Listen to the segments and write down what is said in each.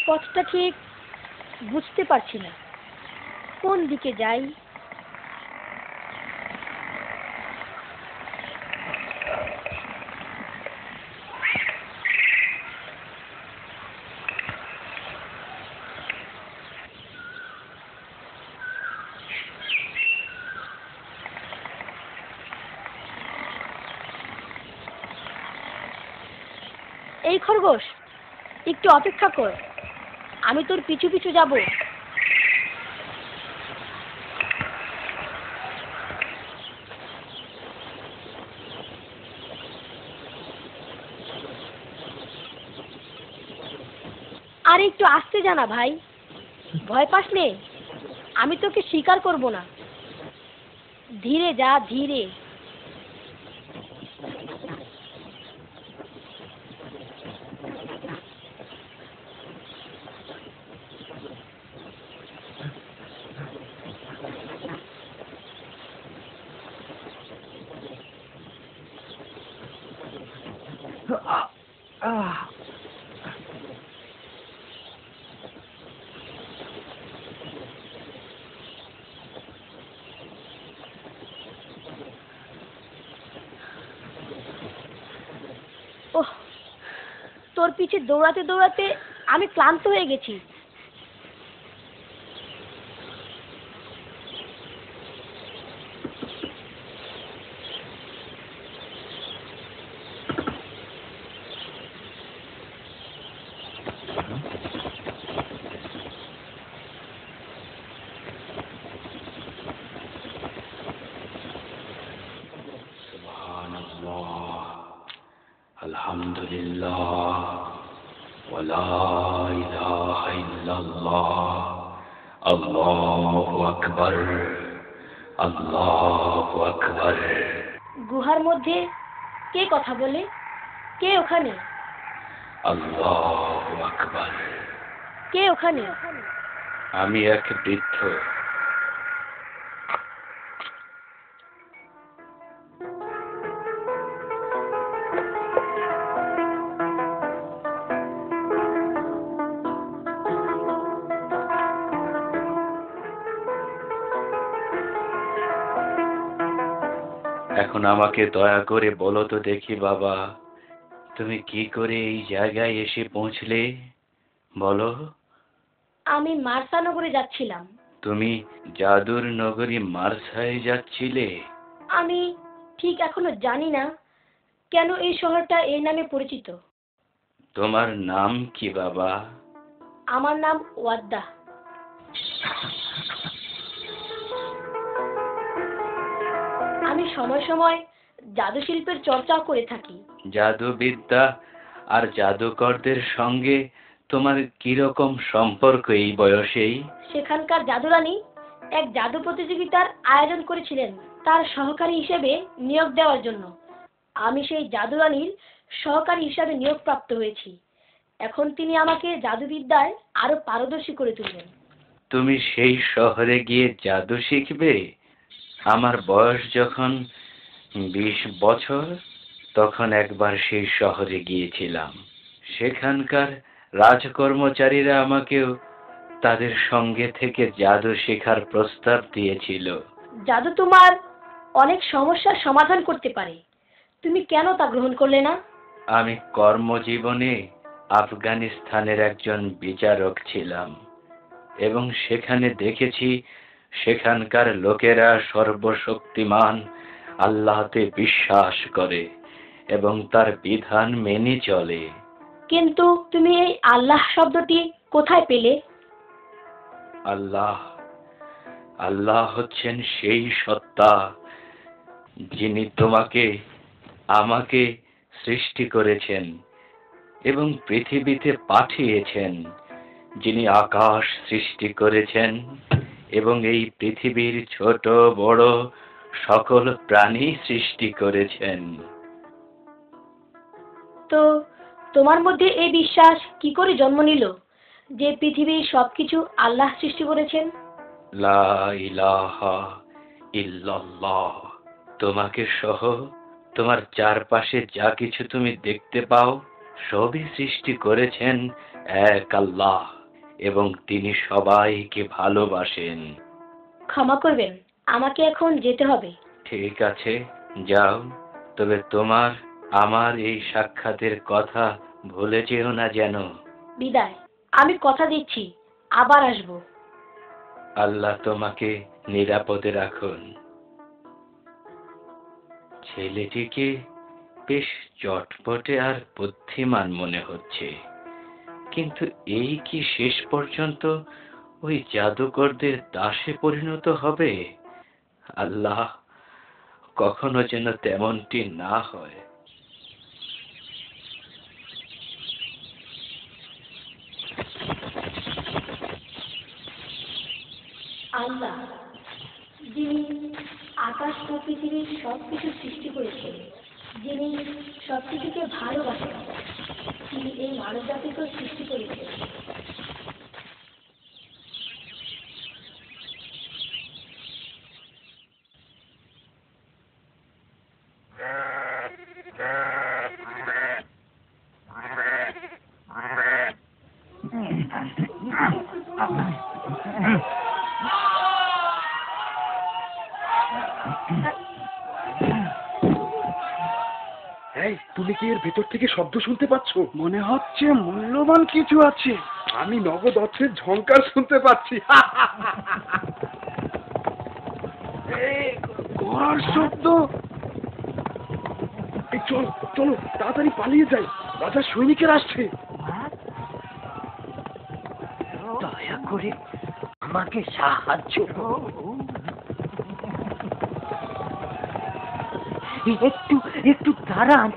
পথটা ঠিক বুঝতে পারছি না, কোন দিকে যাই। এই খরগোশ, একটু অপেক্ষা কর, আমি তোর পিছু পিছু যাব। আর একটু আসতে জানা ভাই, ভয় পাস নে, আমি তোকে স্বীকার করব না। ধীরে যা, ধীরে। ওহ, তোর পিছে দৌড়াতে দৌড়াতে আমি ক্লান্ত হয়ে গেছি। আলহামদুলিল্লাহ ওয়ালা ইলাহা ইল্লাল্লাহ আল্লাহু আকবার আল্লাহু আকবার। গুহার মধ্যে কে কথা বলে? কে ওখানে? আল্লাহু আকবার। কে ওখানে? আমি এক বৃদ্ধ। এখন আমাকে দয়া করে বলো তো দেখি বাবা, তুমি কি করে এই জায়গায় এসে পৌঁছলে বলো? আমি মার্সানগরে যাচ্ছিলাম। তুমি জাদুর নগরী মার্সায় যাচ্ছিলে? আমি ঠিক এখনো জানি না কেন এই শহরটা এই নামে পরিচিত। তোমার নাম কি বাবা? আমার নাম ওয়াদ্দা। আমি সময় সময় জাদু শিল্পের চর্চাও করে থাকি। জাদুবিদ্যা আর জাদুকরদের সঙ্গে তোমার কিরকম সম্পর্ক এই বয়সেই? সেখানকার জাদুরানী এক জাদু প্রতিযোগিতার আয়োজন করেছিলেন তার সহকারী হিসেবে নিয়োগ দেওয়ার জন্য। আমি সেই জাদুরানীর সহকারী হিসাবে নিয়োগপ্রাপ্ত হয়েছি। এখন তিনি আমাকে জাদুবিদ্যায় আরো পারদর্শী করে তুলবেন। তুমি সেই শহরে গিয়ে জাদু শিখবে? আমার বয়স যখন 20 বছর, তখন একবার সেই শহরে গিয়েছিলাম। সেখানকার রাজকর্মচারীরা আমাকেও তাদের সঙ্গে থেকে জাদু শেখার প্রস্তাব দিয়েছিল। জাদু তোমার অনেক সমস্যার সমাধান করতে পারে, তুমি কেন তা গ্রহণ করলে না? আমি কর্মজীবনে আফগানিস্তানের একজন বিচারক ছিলাম এবং সেখানে দেখেছি সেখানকার লোকেরা সর্বশক্তিমান আল্লাহতে বিশ্বাস করে এবং তার বিধান মেনে চলে। কিন্তু তুমি এই আল্লাহ শব্দটি কোথায় পেলে? আল্লাহ আল্লাহ হচ্ছেন সেই সত্তা যিনি তোমাকে আমাকে সৃষ্টি করেছেন এবং পৃথিবীতে পাঠিয়েছেন, যিনি আকাশ সৃষ্টি করেছেন এবং এই পৃথিবীর ছোট বড় সকল প্রাণী সৃষ্টি করেছেন। তো তোমার মধ্যে এই বিশ্বাস কি করে জন্ম নিল যে পৃথিবীর সবকিছু আল্লাহ সৃষ্টি করেছেন? লা ইলাহা ইল্লাল্লাহ। তোমাকে সহ তোমার চারপাশে যা কিছু তুমি দেখতে পাও সবই সৃষ্টি করেছেন এক আল্লাহ এবং তিনি সবাইকে ভালোবাসেন। ক্ষমা করবেন, আমাকে এখন যেতে হবে। ঠিক আছে, যাও। তবে তোমার আমার এই সাক্ষাতের কথা ভুলে যেও না যেন। বিদায়। আমি কথা দিচ্ছি আবার আসবো। আল্লাহ তোমাকে নিরাপদে রাখুন। ছেলেটিকে বেশ চটপটে আর বুদ্ধিমান মনে হচ্ছে, কিন্তু এই কি শেষ পর্যন্ত ওই জাদুকরদের দাসে পরিণত হবে? আল্লাহ, কখনো যেন তেমনটি না হয়। আল্লাহ, যিনি আকাশ ও পৃথিবীর সবকিছু সৃষ্টি করেছেন, যিনি সবকিছুকে ভালোবাসেন, তিনি এই মানব জাতিকেও সৃষ্টি করেছেন। এই, তুমি কি এর ভেতর থেকে শব্দ শুনতে পাচ্ছ? মনে হচ্ছে মূল্যবান কিছু আছে। আমি নগদ অর্থের ঝংকার শুনতে পাচ্ছি। ঘোড়ার শব্দ। এই চলো চলো, তাড়াতাড়ি পালিয়ে যাই, রাজার সৈনিকেরা আসছে। দয়া করে আমাকে সাহায্য করো। একটু একটু দাঁড়ান,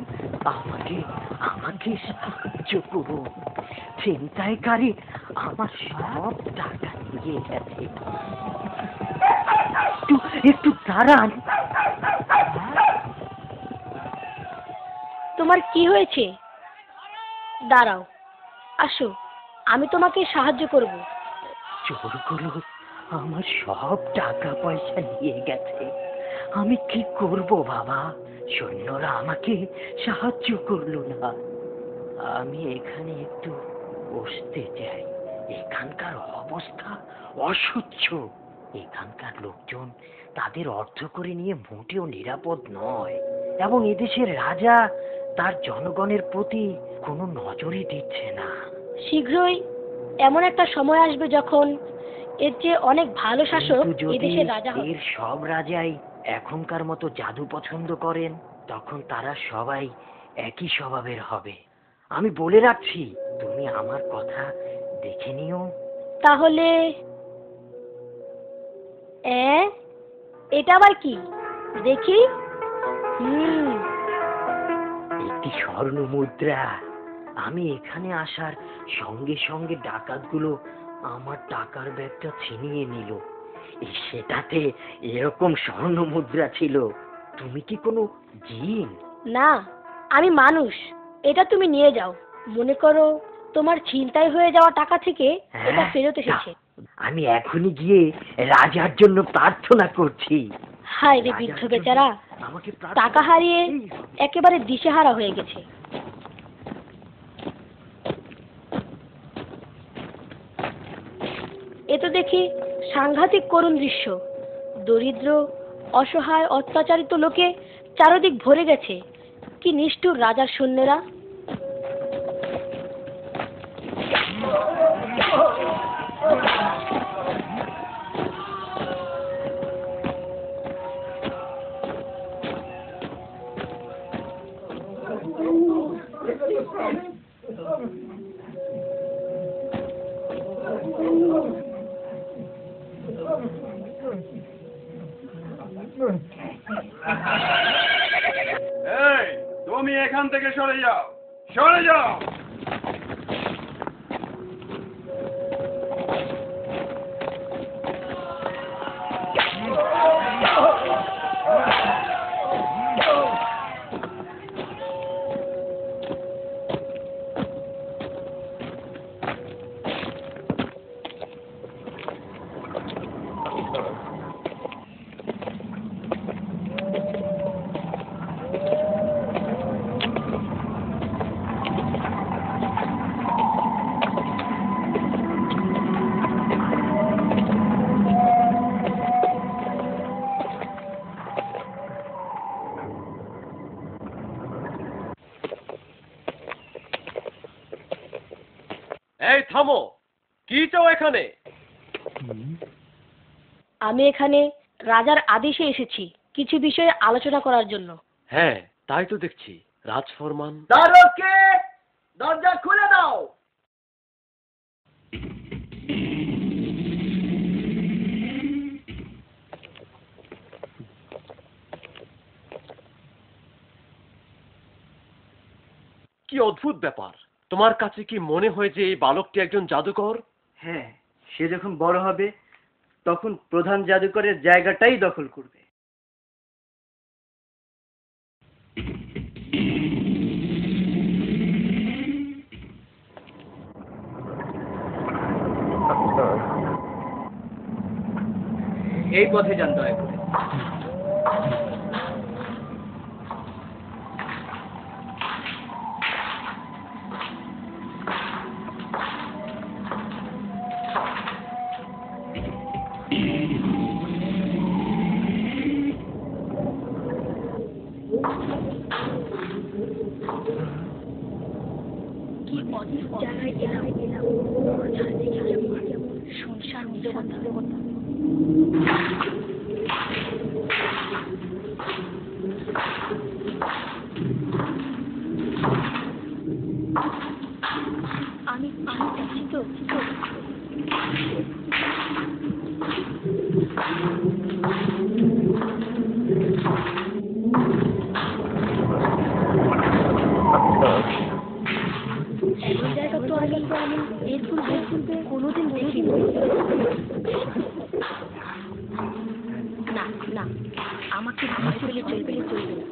আমাকে আমাকে সাহায্য করুন। ছিনতাইকারী আমার সব টাকা নিয়ে গেছে। একটু একটু দাঁড়ান। তোমার কি হয়েছে? দাঁড়াও, আসো, আমি তোমাকে সাহায্য করব। চোরগুলো আমার সব টাকা পয়সা নিয়ে গেছে। আমি কি করব বাবা? সৈন্যরা আমাকে সাহায্য করলো না। আমি এখানে একটু বসতে চাই। এখানকার অবস্থা অসহ্য। এখানকার লোকজন তাদের অর্থ করে নিয়ে মোটেও নিরাপদ নয়। এবং এদেশের রাজা তার জনগণের প্রতি কোনো নজরই দিচ্ছে না। শীঘ্রই এমন একটা সময় আসবে যখন এর চেয়ে অনেক ভালো শাসক কিন্তু যদি এদেশের রাজা হবে। এর সব রাজাই এখনকার মতো জাদু পছন্দ করেন, তখন তারা সবাই একই স্বভাবের হবে। আমি বলে রাখছি, তুমি আমার কথা দেখে নিও। তাহলে এটা আবার কি দেখি? একটি স্বর্ণ মুদ্রা। আমি এখানে আসার সঙ্গে সঙ্গে ডাকাতগুলো আমার টাকার ব্যাগটা ছিনিয়ে নিল। সেটাতে এরকম স্বর্ণ মুদ্রা ছিল। তুমি কি কোনো জিন? না, আমি মানুষ। এটা তুমি নিয়ে যাও। মনে করো তোমার ছিনতাই হয়ে যাওয়া টাকা থেকে এটা ফেরত এসেছে। আমি এখনই গিয়ে রাজার জন্য প্রার্থনা করছি। হায় রে বৃদ্ধ বেচারা, আমাকে টাকা হারিয়ে একেবারে দিশেহারা হয়ে গেছে। এ তো দেখি সাংঘাতিক করুণ দৃশ্য। দরিদ্র, অসহায়, অত্যাচারিত লোকে চারদিক ভরে গেছে। কি নিষ্ঠুর রাজার সৈন্যরা! এই, তুমি এখান থেকে সরে যাও, সরে যাও। এই থামো, কি চাও এখানে? আমি এখানে রাজার আদেশে এসেছি কিছু বিষয়ে আলোচনা করার জন্য। হ্যাঁ, তাই তো দেখছি। রাজফরমান। দ্বারকে দরজা খুলে দাও। কি অদ্ভুত ব্যাপার! তোমার কাছে কি মনে হয় যে এই বালকটি একজন জাদুকর? হ্যাঁ, সে যখন বড় হবে তখন প্রধান জাদুকরের জায়গাটাই দখল করবে। এই পথে যান দয়া করে। কি অদ্ভুত জায়গায় এলাম। চারদিকে শুনশান নীরবতা। আমি যাচ্ছি তো। এমন জায়গা তো আগে আমি এর পূর্বে কোনোদিন দেখিনি। না না, আমাকে ভয় পেলে চলবে না।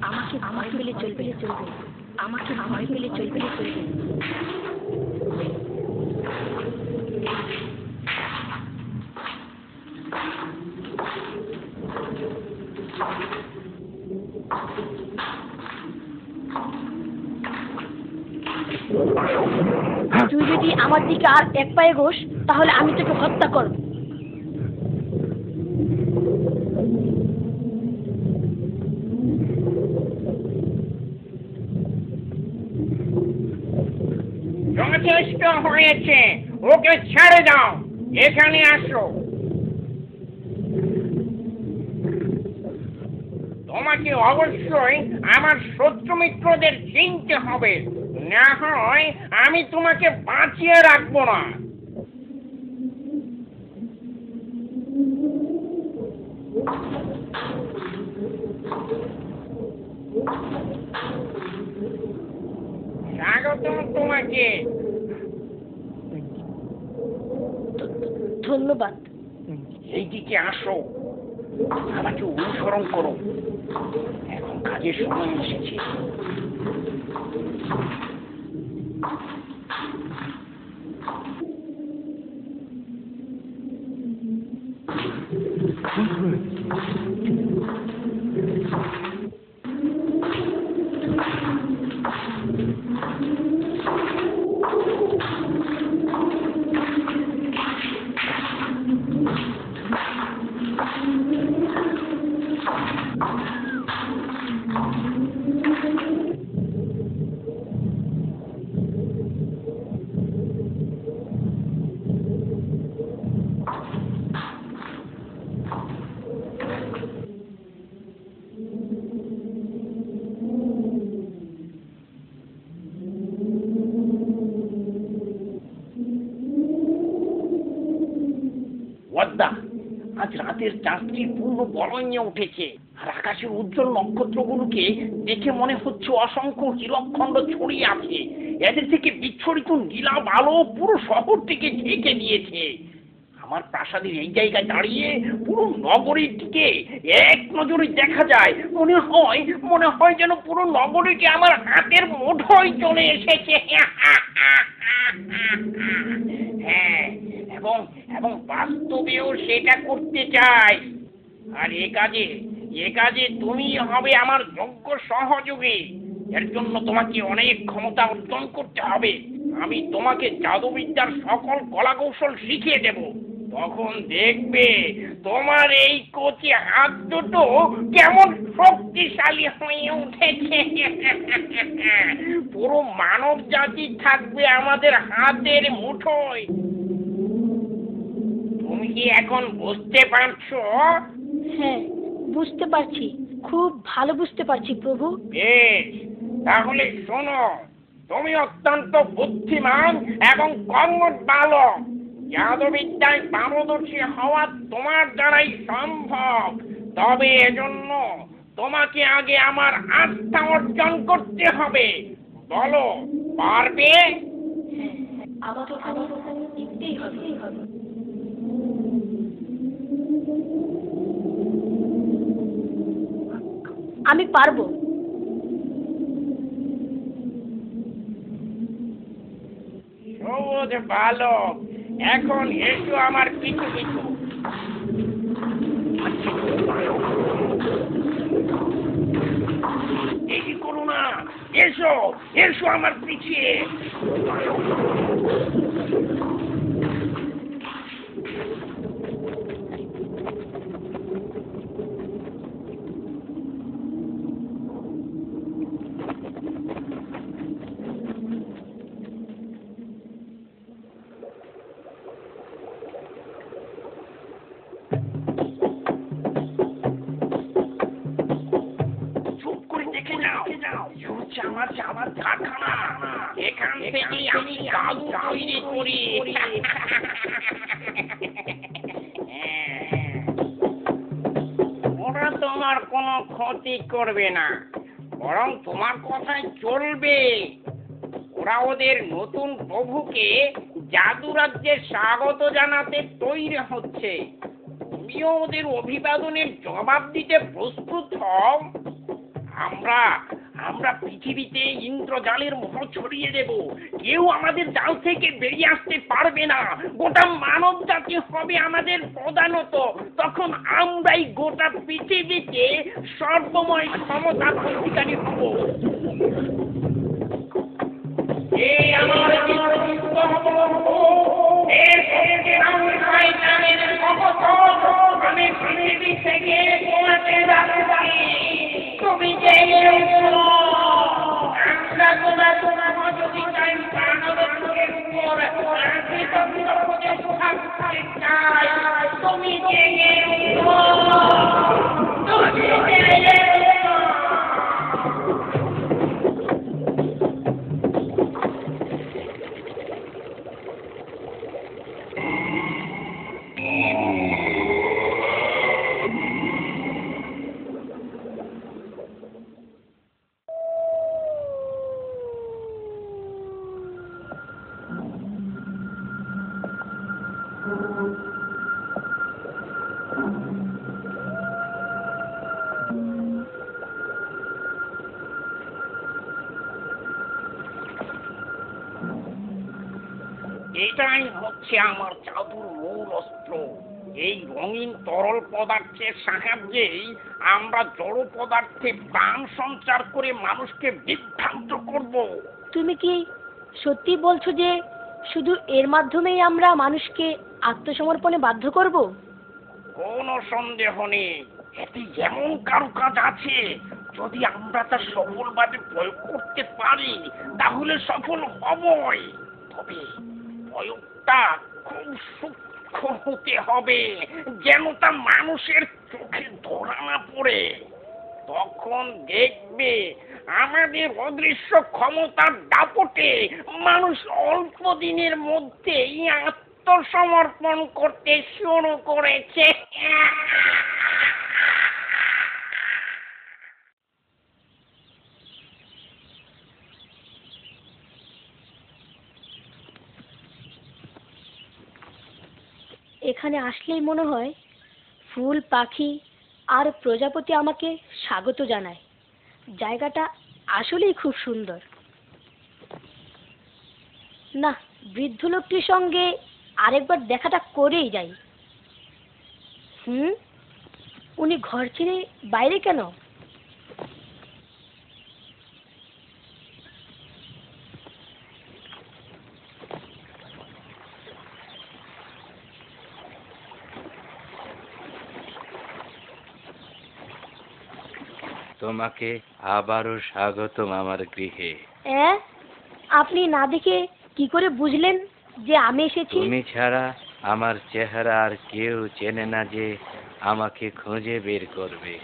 আমাকে ভয় পেলে চলবে চলবে, আমাকে ভয় পেলে চলবে চলবে। তুই যদি আমার দিকে আর এক পায়ে গোস তাহলে আমি তোকে হত্যা করব। যথেষ্ট হয়েছে, ওকে ছেড়ে দাও, এখানে আসো। তোমাকে অবশ্যই আমার শত্রু মিত্রদের চিনতে হবে, না হয় আমি তোমাকে বাঁচিয়ে রাখবো না। স্বাগতম তোমাকে। ধন্যবাদ। এইদিকে আসো, আমাকে অনুসরণ করো, এখন কাজের সময় এসেছে। ওয়াদ্দা, আজ রাতের চাঁদটি পূর্ণ বলয়ে উঠেছে, আর আকাশের উজ্জ্বল নক্ষত্রগুলোকে দেখে মনে হচ্ছে অসংখ্য হীরকখণ্ড ছড়িয়ে আছে। এদের থেকে বিচ্ছরিত নীলাভ আলো পুরো শহরটিকে ঢেকে দিয়েছে। আমার প্রাসাদের এই জায়গায় দাঁড়িয়ে পুরো নগরীটিকে এক নজরে দেখা যায়। মনে হয় যেন পুরো নগরীটি আমার হাতের মুঠোয় চলে এসেছে। হ্যাঁ, এবং বাস্তবেও সেটা করতে চাই। আর এ কাজে তুমি হবে আমার যোগ্য সহযোগী। এর জন্য তোমাকে অনেক ক্ষমতা অর্জন করতে হবে। আমি তোমাকে জাদুবিদ্যার সকল কলাকৌশল শিখিয়ে দেব। তখন দেখবে তোমার এই কচি হাত দুটো কেমন শক্তিশালী হয়ে উঠেছে। পুরো মানব জাতি থাকবে আমাদের হাতের মুঠোয়। তুমি কি এখন বুঝতে পারছো? হ্যাঁ, বুঝতে পারছি, খুব ভালো বুঝতে পারছি প্রভু। বেশ, তাহলে শোনো, তুমি অত্যন্ত বুদ্ধিমান এবং কর্মঠ বালক। জাদুবিদ্যায় পারদর্শী হওয়া তোমার দ্বারাই সম্ভব। তবে এজন্য তোমাকে আগে আমার আস্থা অর্জন করতে হবে। বলো, পারবে? আমাকে জিততেই হবে। আমি পারবো। সবুজ বালক, এখন এসো আমার পিছু পিছু। দেরি করো না, এসো আমার পিছিয়ে। আমার কারখানা, এখান থেকে আমি জাদু তৈরি করি। ওরা তোমার কোনো ক্ষতি করবে না, বরং তোমার কথাই চলবে। ওরা ওদের নতুন প্রভুকে জাদু রাজ্যে স্বাগত জানাতে তৈরি হচ্ছে। তুমিও ওদের অভিবাদনের জবাব দিতে প্রস্তুত হও। আমরা আমরা পৃথিবীতে ইন্দ্রজালের মতো ছড়িয়ে দেব। কেউ আমাদের জাল থেকে বেরিয়ে আসতে পারবে না। গোটা মানব জাতি হবে আমাদের প্রধানত। তখন আমরাই গোটা পৃথিবীতে সর্বময় ক্ষমতার অধিকারী হব। এই আমার চিত্ত অবলম্বন, এর সঙ্গে আমি শয়তানের অবতরণ, আমি পৃথিবী থেকে তোমাকে রাখছি। তুমি যে আমরা তোমার সহযোগিতায় মানবতার উপর কৃতজ্ঞ হয়ে থাকতে চাই। তুমি যে এটাই হচ্ছে আমার জাদুর মূল অস্ত্র। এই রঙিন তরল পদার্থের সাহায্যেই আমরা জড় পদার্থে প্রাণ সঞ্চার করে মানুষকে বিভ্রান্ত করব। তুমি কি সত্যি বলছো যে শুধু এর মাধ্যমেই আমরা মানুষকে আত্মসমর্পণে বাধ্য করব? কোনো সন্দেহ নেই, এতে যেমন কারুকাজ আছে। যদি আমরা তা সফলভাবে প্রয়োগ করতে পারি তাহলে সফল হবই। তবে প্রয়োগটা খুব সূক্ষ্ম হতে হবে, যেন তা মানুষের চোখে ধরা না পড়ে। তখন দেখবে আমাদের অদৃশ্য ক্ষমতার দাপটে মানুষ অল্প দিনের মধ্যেই আত্মসমর্পণ করতে শুরু করেছে। এখানে আসলেই মনে হয় ফুল, পাখি আর প্রজাপতি আমাকে স্বাগত জানায়। জায়গাটা আসলেই খুব সুন্দর। না, বৃদ্ধ লোকটির সঙ্গে আরেকবার দেখাটা করেই যাই। উনি ঘর ছেড়ে বাইরে কেন? তোমাকে আবারও স্বাগতম আমার গৃহে। আপনি না দেখে কি করে বুঝলেন যে আমি এসেছি? তুমি ছাড়া আমার চেহারা আর কেউ চেনে না যে আমাকে খুঁজে বের করবে।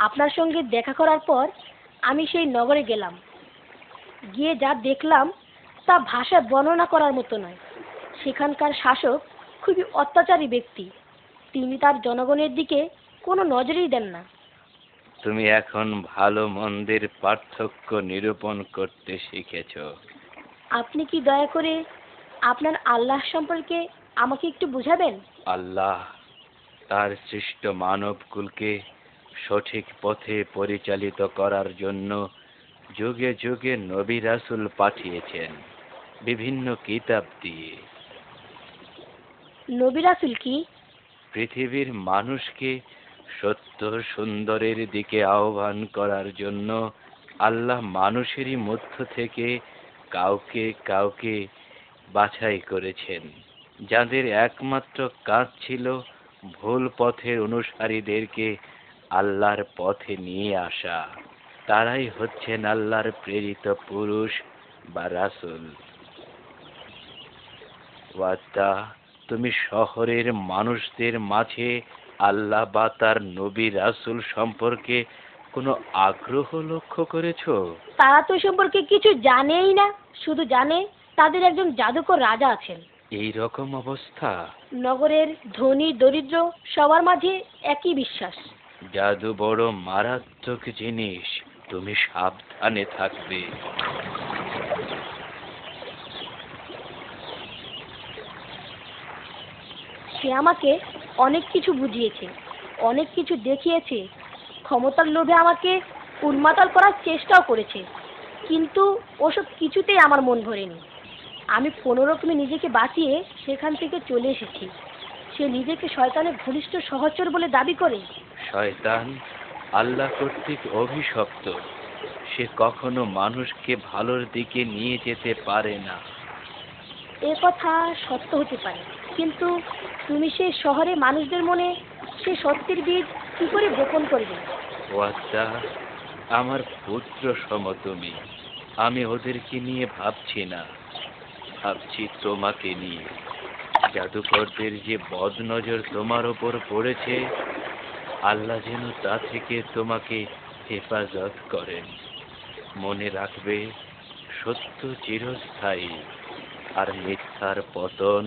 আপনার সঙ্গে দেখা করার পর আমি সেই নগরে গেলাম। গিয়ে যা দেখলাম তা ভাষায় বর্ণনা করার মতো নয়। সেখানকার শাসক খুবই অত্যাচারী ব্যক্তি। তিনি তার জনগণের দিকে কোনো নজরই দেন না। তুমি এখন ভালো মন্দের পার্থক্য নিরূপণ করতে শিখেছ। আপনি কি দয়া করে আপনার আল্লাহ সম্পর্কে আমাকে একটু বুঝাবেন? আল্লাহ তার সৃষ্ট মানবকুলকে সঠিক পথে পরিচালিত করার জন্য যুগে যুগে নবী রাসূল পাঠিয়েছেন বিভিন্ন কিতাব দিয়ে। নবী রাসূল কি? পৃথিবীর মানুষকে সত্য সুন্দরের দিকে আহ্বান করার জন্য আল্লাহ মানুষেরই মধ্য থেকে কাউকে কাউকে বাছাই করেছেন, যাদের একমাত্র কাজ ছিল ভুল পথের অনুসারীদেরকে আল্লাহর পথে নিয়ে আসা। তারাই হচ্ছেন আল্লাহর প্রেরিত পুরুষ বা রাসূল। ওয়াদা, তুমি শহরের মানুষদের মাঝে আল্লাহ বা তার নবী রাসূল সম্পর্কে কোনো আগ্রহ লক্ষ্য করেছো? তারা তো সম্পর্কে কিছু জানেই না, শুধু জানে তাদের একজন জাদুকর রাজা আছেন। এই রকম অবস্থা? নগরের ধনী দরিদ্র সবার মাঝে একই বিশ্বাস। জাদু বড় মারাত্মক জিনিস, তুমি সাবধানে থাকবে। সে আমাকে অনেক কিছু বুঝিয়েছে, অনেক কিছু দেখিয়েছে, ক্ষমতার লোভে আমাকে উন্মাতাল করার চেষ্টাও করেছে, কিন্তু ওসব কিছুতেই আমার মন ভরেনি। আমি কোনোরকমে নিজেকে বাঁচিয়ে সেখান থেকে চলে এসেছি। সে নিজেকে শয়তানের ঘনিষ্ঠ সহচর বলে দাবি করে। শয়তান আল্লাহ কর্তৃক অভিশপ্ত, সে কখনো মানুষকে ভালোর দিকে নিয়ে যেতে পারে না। এ কথা সত্য হতে পারে, কিন্তু তুমি সেই শহরে মানুষদের মনে সে সত্যের বীজ কি করে বপন করবে? ওয়াদ্দা, আমার পুত্র সম তুমি। আমি ওদেরকে নিয়ে ভাবছি না, ভাবছি তোমাকে নিয়ে। জাদুকরদের যে বদনজর তোমার ওপর পড়েছে, আল্লাহ যেন তা থেকে তোমাকে হেফাজত করেন। মনে রাখবে, সত্য চিরস্থায়ী, আর মিথ্যার পতন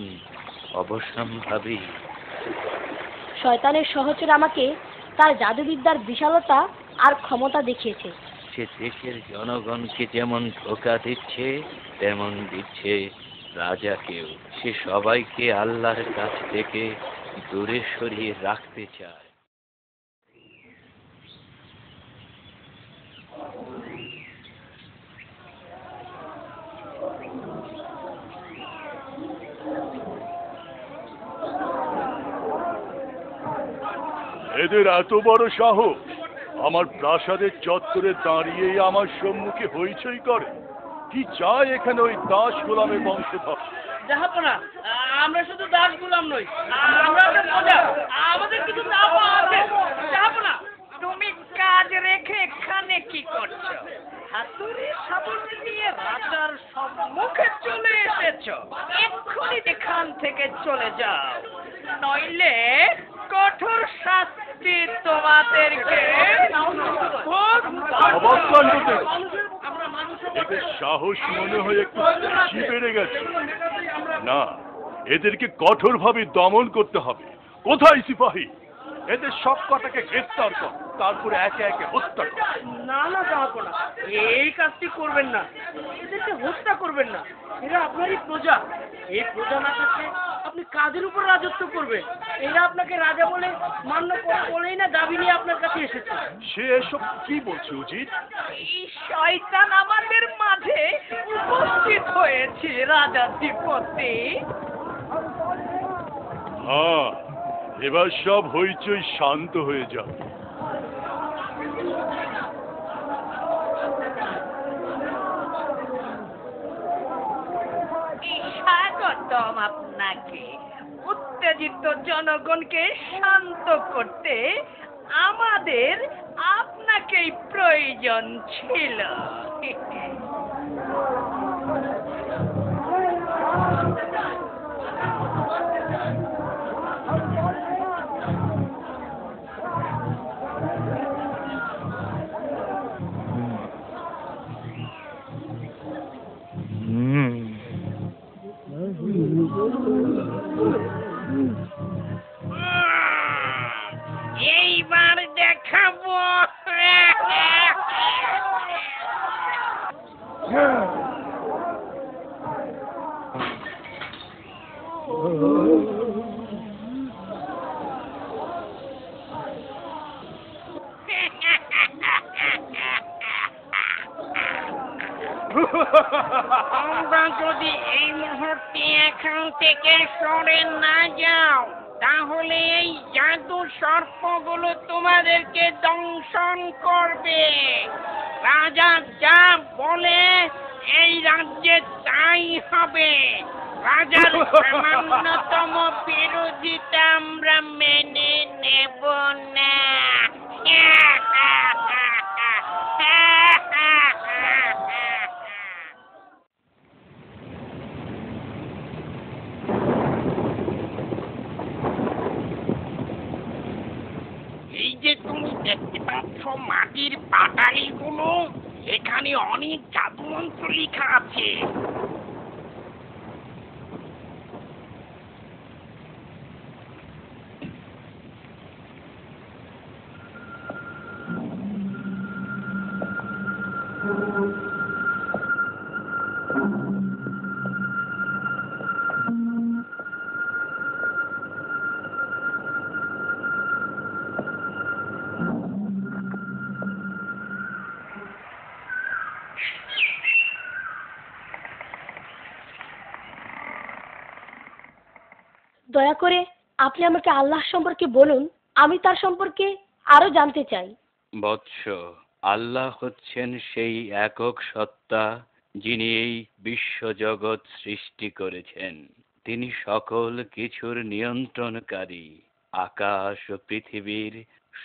অবশ্যম্ভাবী। শয়তানের সহচর আমাকে তার জাদুবিদ্যার বিশালতা আর ক্ষমতা দেখিয়েছে। সে দেশের জনগণকে যেমন ধোঁকা দিচ্ছে, তেমন দিচ্ছে রাজাকেও। সে সবাইকে আল্লাহর কাছ থেকে দূরে সরিয়ে রাখতে চায়। এদের এত বড় সাহস, আমার প্রাসাদের চত্বরে দাঁড়িয়েই আমার সম্মুখে হইচই করে। কি চায় এখানে ওই দাস গোলামের বংশধর? জাহাপনা, আমরা শুধু দাস গোলাম নই, আমরা একটা প্রজা, আমাদের কিছু চাওয়া আছে। জাহাপনা, তুমি কাজ রেখে এখানে কি করছো? হাতুড়ি শাবল নিয়ে রাজার সম্মুখে চলে এসেছো। এক্ষুনি এখান থেকে চলে যাও, নইলে কঠোর শাস্তি তোমাদেরকে। এদের সাহস মনে হয় একটু বেশি বেড়ে গেছে। না, এদেরকে কঠোরভাবে দমন করতে হবে। কোথায় সিপাহী? এদের সব কটাকে গ্রেফতার কর, তারপরে একে একে হত্যা কর। না না জাহাপনা, এই কাজটি করবেন না। এদেরকে হত্যা করবেন না, এরা আপনারই প্রজা। এই প্রজা না থাকলে আপনি কাদের উপর রাজত্ব করবেন? এরা আপনাকে রাজা বলে মান্য করে বলেই না দাবি নিয়ে আপনার কাছে এসেছে। সে এসব কি বলছে উজির? এই শয়তান আমাদের মাঝে উপস্থিত হয়েছে রাজাধিপতি। হ্যাঁ, এবার সব হইচই শান্ত হয়ে যাবে। স্বাগতম আপনাকে। উত্তেজিত জনগণকে শান্ত করতে আমাদের আপনাকেই প্রয়োজন ছিল। এইবার দেখাবো। তোমরা যদি এই মুহূর্তে এখান থেকে সরে না যাও, তাহলে এই জাদু সর্পগুলো তোমাদেরকে দংশন করবে। রাজা যা বলে এই রাজ্যে তাই হবে। রাজার সামান্যতম বিরোধিতা আমরা মেনে নেব না। এই যে তুমি দেখতে পাচ্ছ মাটির পাটালিগুলো, এখানে অনেক জাদুমন্ত্র লেখা আছে। দয়া করে আপনি আমাকে আল্লাহ সম্পর্কে বলুন, আমি তার সম্পর্কে আরো জানতে চাই। বৎস, আল্লাহ হচ্ছেন সেই একক সত্তা যিনি এই বিশ্বজগৎ সৃষ্টি করেছেন। তিনি সকল কিছুর নিয়ন্ত্রণকারী। আকাশ ও পৃথিবীর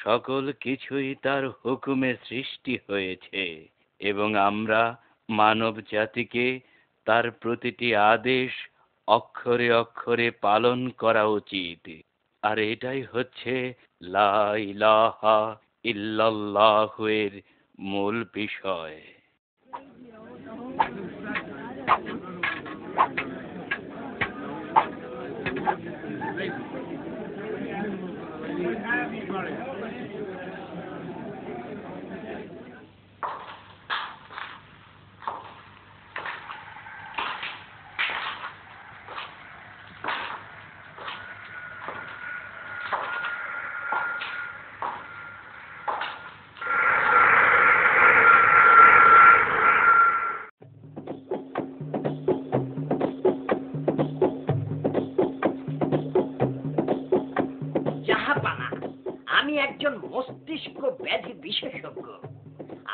সকল কিছুই তার হুকুমে সৃষ্টি হয়েছে এবং আমরা মানব জাতিকে তার প্রতিটি আদেশ অক্ষরে অক্ষরে পালন করা উচিত। আর এটাই হচ্ছে লা ইলাহা ইল্লাল্লাহু এর মূল বিষয়। জাহাপানা, আমি একজন মস্তিষ্ক ব্যাধি বিশেষজ্ঞ।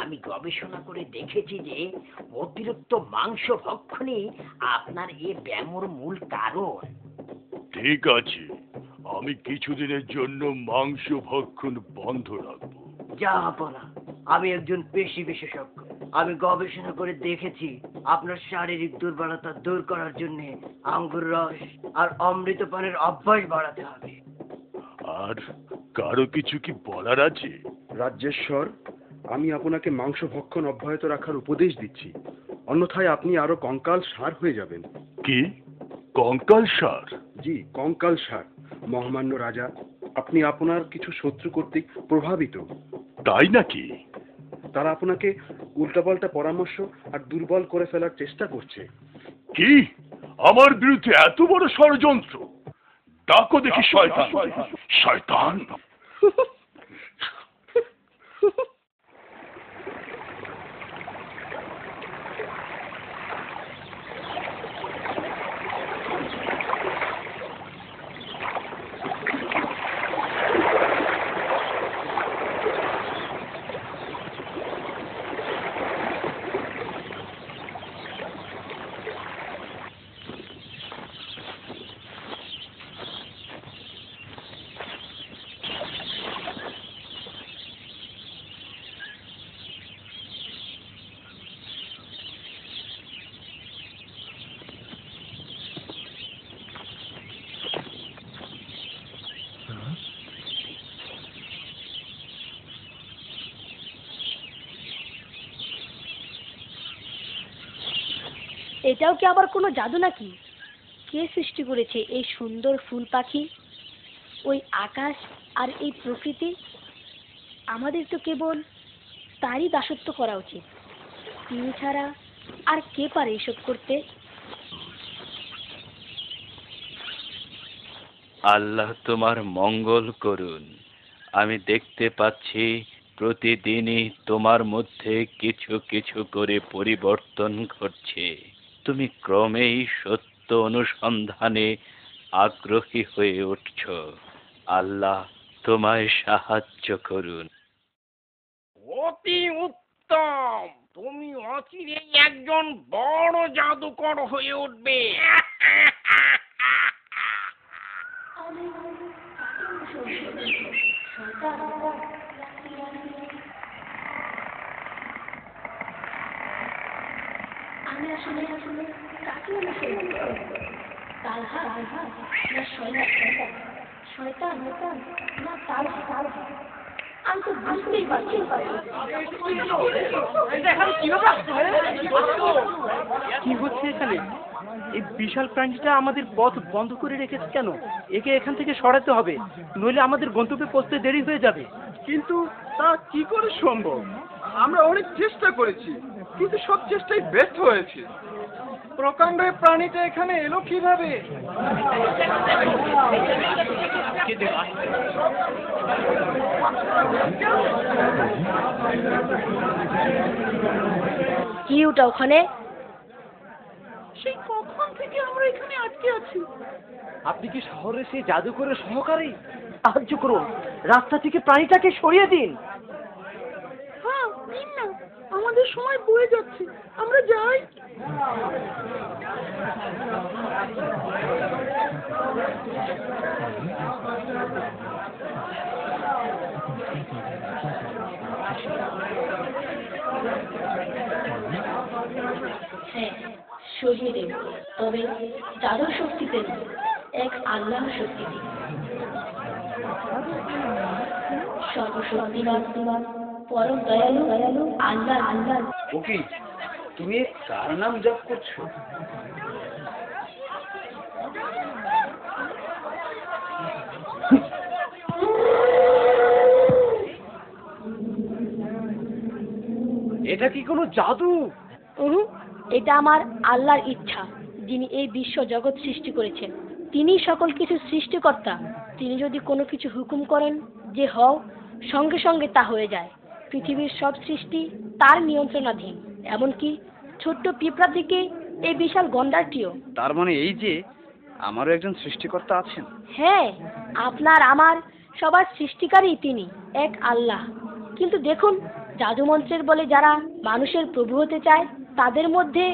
আমি গবেষণা করে দেখেছি যে অতিরিক্ত মাংস ভক্ষণই আপনার এই ব্যামোর মূল কারণ। ঠিক আছে, আমি কিছুদিনের জন্য মাংস ভক্ষণ বন্ধ রাখবো। জাহাপনা, আমি একজন পেশি বিশেষজ্ঞ। আমি গবেষণা করে দেখেছি আপনার শারীরিক দুর্বলতা দূর করার জন্য আঙ্গুর রস আর অমৃত পানের অভ্যাস বাড়াতে হবে। আর কারো কিছু কি বলার আছে? রাজ্যেশ্বর, আমি আপনাকে মাংস ভক্ষণ অব্যাহত রাখার উপদেশ দিচ্ছি, অন্যথায় আপনি আরো কঙ্কাল সার হয়ে যাবেন। কি কঙ্কাল সার? জি, কঙ্কাল সার। মহামান্য রাজা, আপনি আপনার কিছু শত্রু কর্তৃক প্রভাবিত। তাই নাকি? তারা আপনাকে উল্টাপাল্টা পরামর্শ আর দুর্বল করে ফেলার চেষ্টা করছে। কি আমার বিরুদ্ধে এত বড় ষড়যন্ত্র? ডাকো দেখি শয়তান। শয়তান! এটাও কি আবার কোনো জাদু নাকি? কে সৃষ্টি করেছে এই সুন্দর ফুল পাখি, ওই আকাশ আর এই প্রকৃতি? আমাদের তো কেবল তারই দাসত্ব করা উচিত। তিনি ছাড়া আর কে পারে এসব করতে? আল্লাহ তোমার মঙ্গল করুন। আমি দেখতে পাচ্ছি প্রতিদিনই তোমার মধ্যে কিছু কিছু করে পরিবর্তন ঘটছে। তুমি ক্রমেই সত্য অনুসন্ধানে আগ্রহী হয়ে উঠছ। আল্লাহ তোমায় সাহায্য করুন। অতি উত্তম, তুমি অচিরেই একজন বড় জাদুকর হয়ে উঠবে। আমি আসলে কাকে অনুসরণ করব? তালহা না শয়তান না তালহা? আমি তো বুঝতেই পারছি না। কি হচ্ছে এখানে? এই বিশাল প্রাণীটা আমাদের পথ বন্ধ করে রেখেছে কেন? একে এখান থেকে সরাতে হবে, নইলে আমাদের গন্তব্যে পৌঁছতে দেরি হয়ে যাবে। কিন্তু তা কি করে সম্ভব? আমরা অনেক চেষ্টা করেছি, কিন্তু সব চেষ্টাই ব্যর্থ হয়েছে। প্রকাণ্ড এই প্রাণীটা এখানে এলো কিভাবে? কি ওটা ওখানে? সেই কখন থেকে আমরা এখানে আটকে আছি। আপনি কি শহরে সেই জাদুকরের সহকারী? সাহায্য করুন, রাস্তা থেকে প্রাণীটাকে সরিয়ে দিন। হ্যাঁ, দিন না, আমাদের সময় বয়ে যাচ্ছে, আমরা যাই। হ্যাঁ, সরিয়ে দেব, তবে জাদুর শক্তিতে নয়, এক আল্লাহর শক্তিতে। সর্বশক্তিমান পরম দয়ালু আল্লাহ আল্লাহ। ওকে, তুমি কার নাম জপ করছো? এটা কি কোনো জাদু? এটা আমার আল্লাহর ইচ্ছা, যিনি এই বিশ্ব জগৎ সৃষ্টি করেছেন। তিনি সকল কিছু সৃষ্টিকর্তা। তিনি যদি কোনো কিছু হুকুম করেন যে হও, সঙ্গে সঙ্গে তা হয়ে যায়। পৃথিবীর সব সৃষ্টি তার নিয়ন্ত্রণাধীন, এমনকি ছোট্ট পিঁপড়া থেকে এই বিশাল গন্ডারটিও। তার মানে এই যে আমারও একজন সৃষ্টিকর্তা আছেন? হ্যাঁ, আপনার আমার সবার সৃষ্টিকারী তিনি, এক আল্লাহ। কিন্তু দেখুন, জাদুমন্ত্রের বলে যারা মানুষের প্রভু হতে চায়, তাদের মধ্যে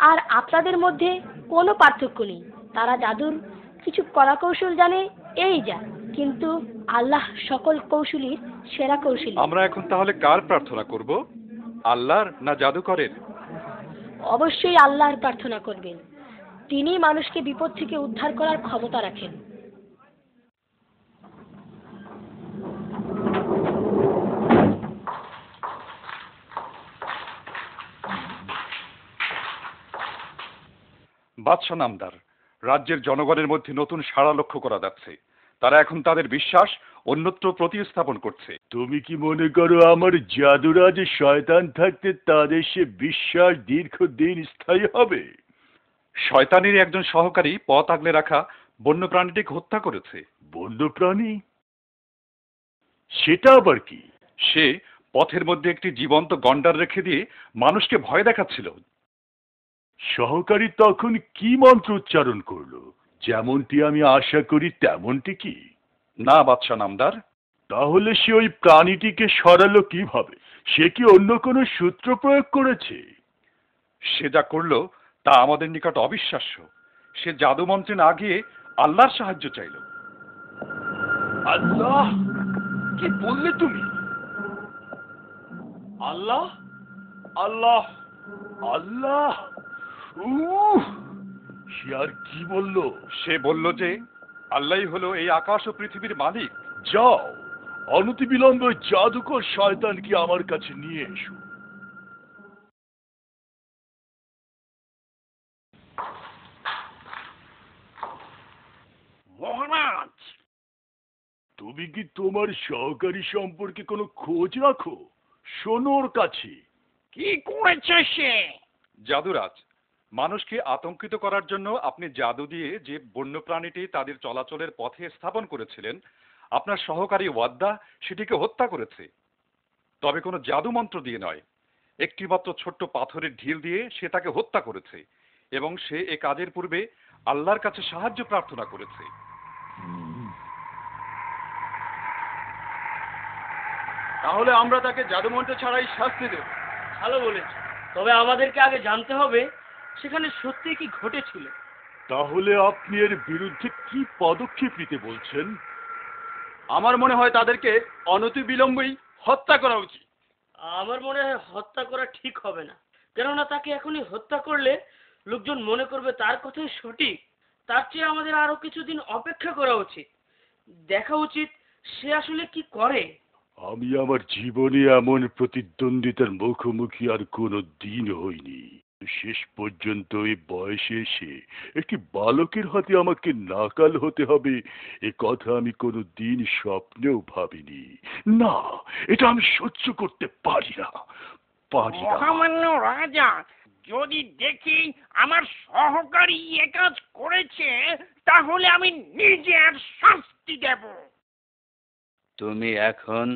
আর আপনাদের মধ্যে কোনো পার্থক্য নেই। তারা জাদুর কিছু কলাকৌশল জানে, এই যা, কিন্তু আল্লাহ সকল কৌশলীর সেরা কৌশলী। আমরা এখন তাহলে কার প্রার্থনা করব, আল্লাহর না জাদুকরের? অবশ্যই আল্লাহর প্রার্থনা করবেন। তিনি মানুষকে বিপদ থেকে উদ্ধার করার ক্ষমতা রাখেন। বাদশা নামদার, রাজ্যের জনগণের মধ্যে নতুন সাড়া লক্ষ্য করা যাচ্ছে। তারা এখন তাদের বিশ্বাস অন্যত্র প্রতিস্থাপন করছে। তুমি কি মনে করো আমার জাদুরাজে শয়তান থাকতে তাদের সে বিশ্বাস দীর্ঘদিন স্থায়ী হবে? শয়তানের একজন সহকারী পথ আগলে রাখা বন্য প্রাণীটিকে হত্যা করেছে। বন্য প্রাণী? সেটা আবার কি? সে পথের মধ্যে একটি জীবন্ত গন্ডার রেখে দিয়ে মানুষকে ভয় দেখাচ্ছিল। সহকারী তখন কি মন্ত্র উচ্চারণ করলো? যেমনটি আমি আশা করি তেমনটি কি? না বাদশা নামদার। তাহলে সে ওই প্রাণীটিকে সরালো কিভাবে? সে কি অন্য কোনো সূত্র প্রয়োগ করেছে? সে যা করলো তা আমাদের নিকট অবিশ্বাস্য। সে জাদু মন্ত্রে না গিয়ে আল্লাহর সাহায্য চাইল। আল্লাহ? কি বললে তুমি? আল্লাহ? আল্লাহ? আল্লাহ? সে আর কি বলল? সে বলল যে আল্লাহই হলো এই আকাশ ও পৃথিবীর মালিক। যাও, অনতিবিলম্বে জাদুকর শয়তানকে আমার কাছে নিয়ে এসো। মহারাজ, তুমি কি তোমার সহকারী সম্পর্কে কোনো খোঁজ রাখো? শোনো ওর কাছে। কি করেছে সে? জাদুরাজ, মানুষকে আতঙ্কিত করার জন্য আপনি জাদু দিয়ে যে বন্য প্রাণীটি তাদের চলাচলের পথে স্থাপন করেছিলেন, আপনার সহকারী ওয়াদ্দা সেটিকে হত্যা করেছে। তবে কোনো জাদু মন্ত্র দিয়ে নয়, একটিমাত্র ছোট্ট পাথরের ঢিল দিয়ে সে তাকে হত্যা করেছে, এবং সে এ কাজের পূর্বে আল্লাহর কাছে সাহায্য প্রার্থনা করেছে। তাহলে আমরা তাকে জাদুমন্ত্র ছাড়াই শাস্তি দেব। ভালো বলেছ, তবে আমাদেরকে আগে জানতে হবে সেখানে সত্যি কি ঘটেছিল। তাহলে আপনি এর বিরুদ্ধে কি পদক্ষেপ নিতে বলছেন? আমার মনে হয় তাদেরকে অনতিবিলম্বেই হত্যা করা উচিত। আমার মনে হয় হত্যা করা ঠিক হবে না, কেননা তাকে এখনই হত্যা করলে লোকজন মনে করবে তার কথাই সঠিক। তার চেয়ে আমাদের আরো কিছুদিন অপেক্ষা করা উচিত, দেখা উচিত সে আসলে কি করে। আমি আমার জীবনে এমন প্রতিদ্বন্দ্বিতার মুখোমুখি আর কোনো দিন হইনি। শেষ পর্যন্ত এই বয়সে এসে একটি বালকের হাতে আমাকে নাকাল হতে হবে, এ কথা আমি কোনো দিন স্বপ্নেও ভাবিনি। না, এটা আমি সহ্য করতে পারি না, পারি না। মহামান্য রাজা, যদি দেখি আমার সহকারী এ কাজ করেছে, তাহলে আমি নিজে আর শাস্তি দেব। তুমি এখন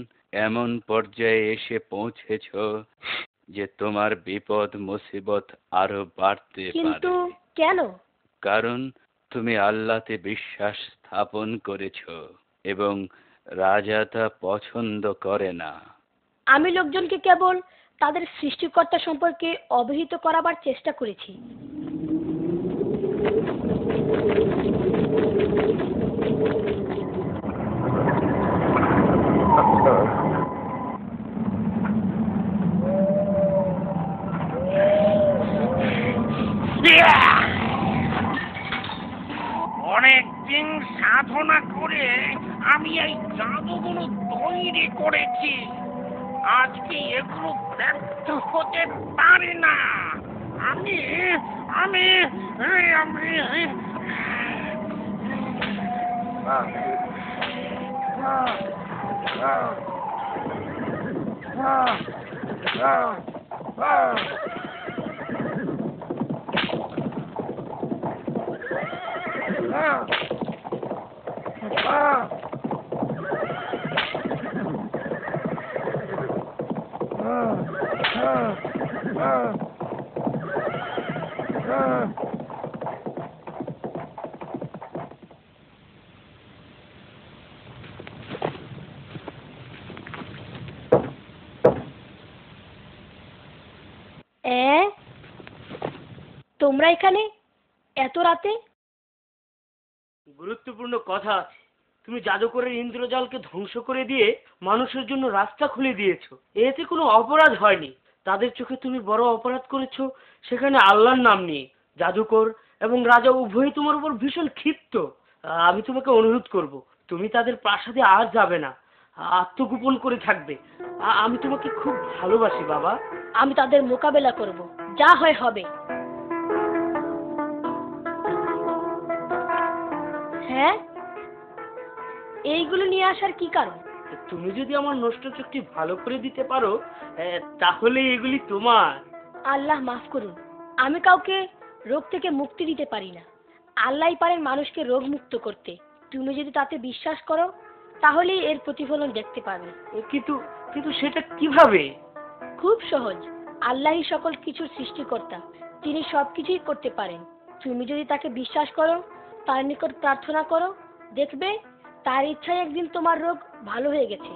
এমন পর্যায়ে এসে পৌঁছেছ যে তোমার বিপদ মুসিবত আরো বাড়তে কিন্তু পারে। কেন? কারণ তুমি আল্লাহতে বিশ্বাস স্থাপন করেছ এবং রাজা তা পছন্দ করে না। আমি লোকজনকে কেবল তাদের সৃষ্টিকর্তা সম্পর্কে অবহিত করাবার চেষ্টা করেছি। অনেকদিন সাধনা করে আমি এই জাদুগুলো তৈরি করেছি, আজকে এগুলো ব্যর্থ হতে পারে না। আমি আমি আমি তোমরা এখানে এত রাতে? গুরুত্বপূর্ণ কথা আছে। তুমি জাদুকরের ইন্দ্রজালকে ধ্বংস করে দিয়ে মানুষের জন্য রাস্তা খুলে দিয়েছো। এতে কোনো অপরাধ হয়নি। তাদের চোখে তুমি বড় অপরাধ করেছো, সেখানে আল্লাহর নাম নিয়ে। জাদুকর এবং রাজা উভয়ই তোমার উপর ভীষণ ক্ষিপ্ত। আমি তোমাকে অনুরোধ করব, তুমি তাদের প্রাসাদে আর যাবে না, আত্মগোপন করে থাকবে। আমি তোমাকে খুব ভালোবাসি বাবা। আমি তাদের মোকাবেলা করব, যা হয় হবে। হ্যাঁ, এইগুলো নিয়ে আসার কি কারণ? তুমি যদি আমার নষ্ট চোখটি ভালো করে দিতে পারো, তাহলে এগুলি তোমার। আল্লাহ মাফ করুন, আমি কাউকে রোগ থেকে মুক্তি দিতে পারি না। আল্লাহই পারেন মানুষকে রোগ মুক্ত করতে। তুমি যদি তাতে বিশ্বাস করো, তাহলেই এর প্রতিফলন দেখতে পাবে। কিন্তু কিন্তু সেটা কিভাবে? খুব সহজ। আল্লাহই সকল কিছুর সৃষ্টিকর্তা, তিনি সবকিছুই করতে পারেন। তুমি যদি তাকে বিশ্বাস করো, তার নিকট প্রার্থনা করো, দেখবে তার ইচ্ছায় একদিন তোমার রোগ ভালো হয়ে গেছে।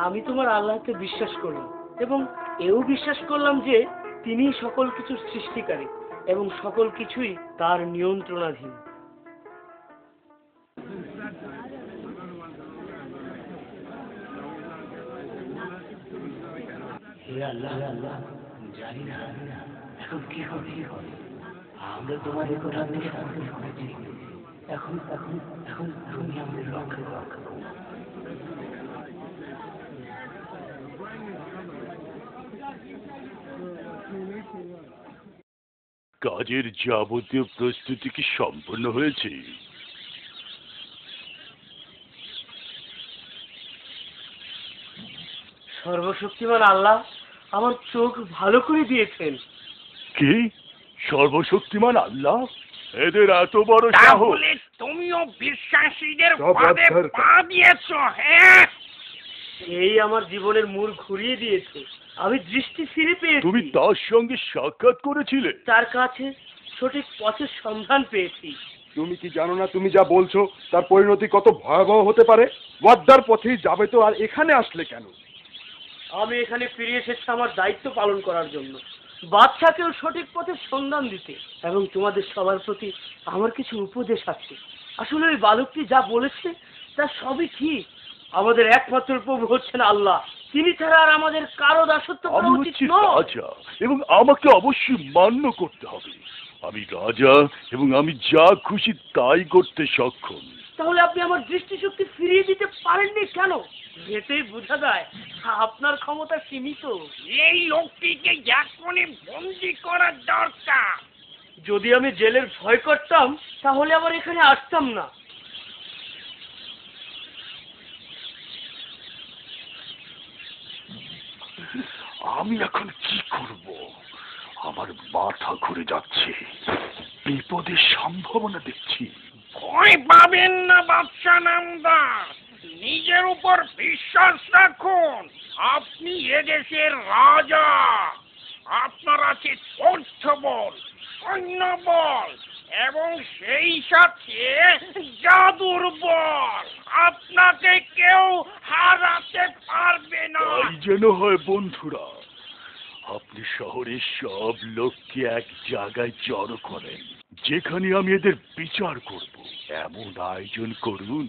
আমি তোমার আল্লাহকে বিশ্বাস করলাম এবং এও বিশ্বাস করলাম যে তিনি সকল কিছুর সৃষ্টিকারী এবং সকল কিছুই তার নিয়ন্ত্রণাধীন। জানি না এখন কি হবে। আমরা তোমার নিকট আত্মসমর্পণ করেছি। এখন এখন এখন তুমি আমাদের রক্ষা করো। কাজের যাবতীয় প্রস্তুতি কি সম্পন্ন হয়েছে? সর্বশক্তিমান আল্লাহ আমার চোখ ভালো করে দিয়েছেন। কি? সর্বশক্তিমান আল্লাহ? এদের এত বড় সাহস! তাহলে তুমিও বিশ্বাসীদের ফাঁদে পা দিয়েছো? হ্যাঁ, এই আমার জীবনের মূল ঘুরিয়ে দিয়েছে। আমি দৃষ্টি ফিরে পেয়েছি। তুমি তার সঙ্গে সাক্ষাৎ করেছিলে? তার কাছে সঠিক পথের সন্ধান পেয়েছি। তুমি কি জানো না তুমি যা বলছো তার পরিণতি কত ভয়াবহ হতে পারে? ওয়াদ্দার পথেই যাবে তো আর এখানে আসলে কেন? আমি এখানে ফিরে এসেছি আমার দায়িত্ব পালন করার জন্য, বাদশাকেও সঠিক পথের সন্ধান দিতে। এবং তোমাদের সবার প্রতি আমার কিছু উপদেশ আছে। আসলে ওই বালকটি যা বলেছে তা সবই ঠিক। আমাদের একমাত্র প্রভু হচ্ছেন আল্লাহ, তিনি ছাড়া আর আমাদের কারো দাসত্ব করা আমি উচিত হচ্ছি নয়। রাজা এবং আমাকে অবশ্যই মান্য করতে হবে। আমি রাজা এবং আমি যা খুশি তাই করতে সক্ষম। তাহলে আপনি আমার দৃষ্টিশক্তি ফিরিয়ে দিতে পারেননি কেন? এতেই বোঝা যায় আপনার ক্ষমতা সীমিত। এই লোকটিকে এখনই বন্দি করার দরকার। যদি আমি জেলের ভয় করতাম তাহলে আবার এখানে আসতাম না। আমি এখন কি করব? আমার মাথা ঘুরে যাচ্ছে। বিপদের সম্ভাবনা দেখছি। ভয় পাবেন না বাদশা নামদার, নিজের উপর বিশ্বাস রাখুন। আপনি এদেশের রাজা, আপনার আছে অর্থ বল, সৈন্য বল এবং সেই সাথে জাদুর বল। আপনাকে কেউ হারাতে পারবে না। তাই যেন হয় বন্ধুরা, আপনি শহরের সব লোককে এক জায়গায় জড়ো করেন, যেখানে আমি এদের বিচার করব। এমন আয়োজন করুন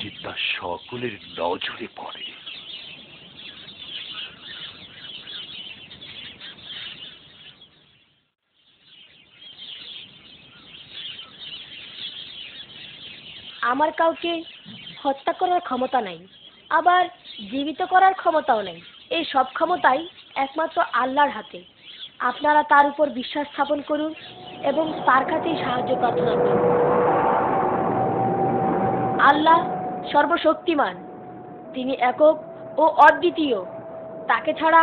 যে তা সকলের নজরে পড়ে। আমার কাউকে হত্যা করার ক্ষমতা নাই, আবার জীবিত করার ক্ষমতাও নেই। এই সব ক্ষমতাই একমাত্র আল্লাহর হাতে। আপনারা তার উপর বিশ্বাস স্থাপন করুন এবং তার কাছেই সাহায্য প্রার্থনা করুন। আল্লাহ সর্বশক্তিমান, তিনি একক ও অদ্বিতীয়। তাকে ছাড়া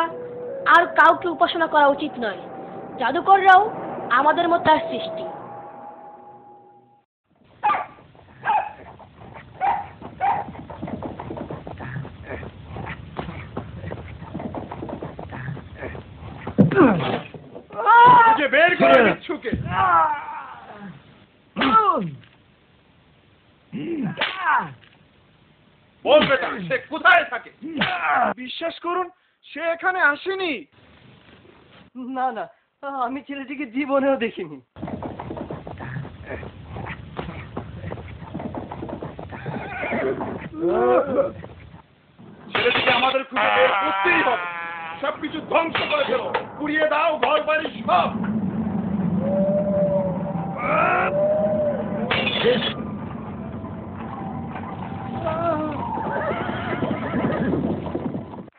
আর কাউকে উপাসনা করা উচিত নয়। জাদুকররাও আমাদের মতো তার সৃষ্টি। যে বের করে বিচ্ছুকে। বল বেটা, সে কোথায় থাকে? বিশ্বাস করুন, সে এখানে আসেনি। না না, আমি ছেলেটিকে জীবনেও দেখিনি। ছেলেটিকে আমাদের খুঁজে বের করতেই হবে। সবকিছু ধ্বংস করে ফেলো, পুড়িয়ে দাও ঘর বাড়ি সব।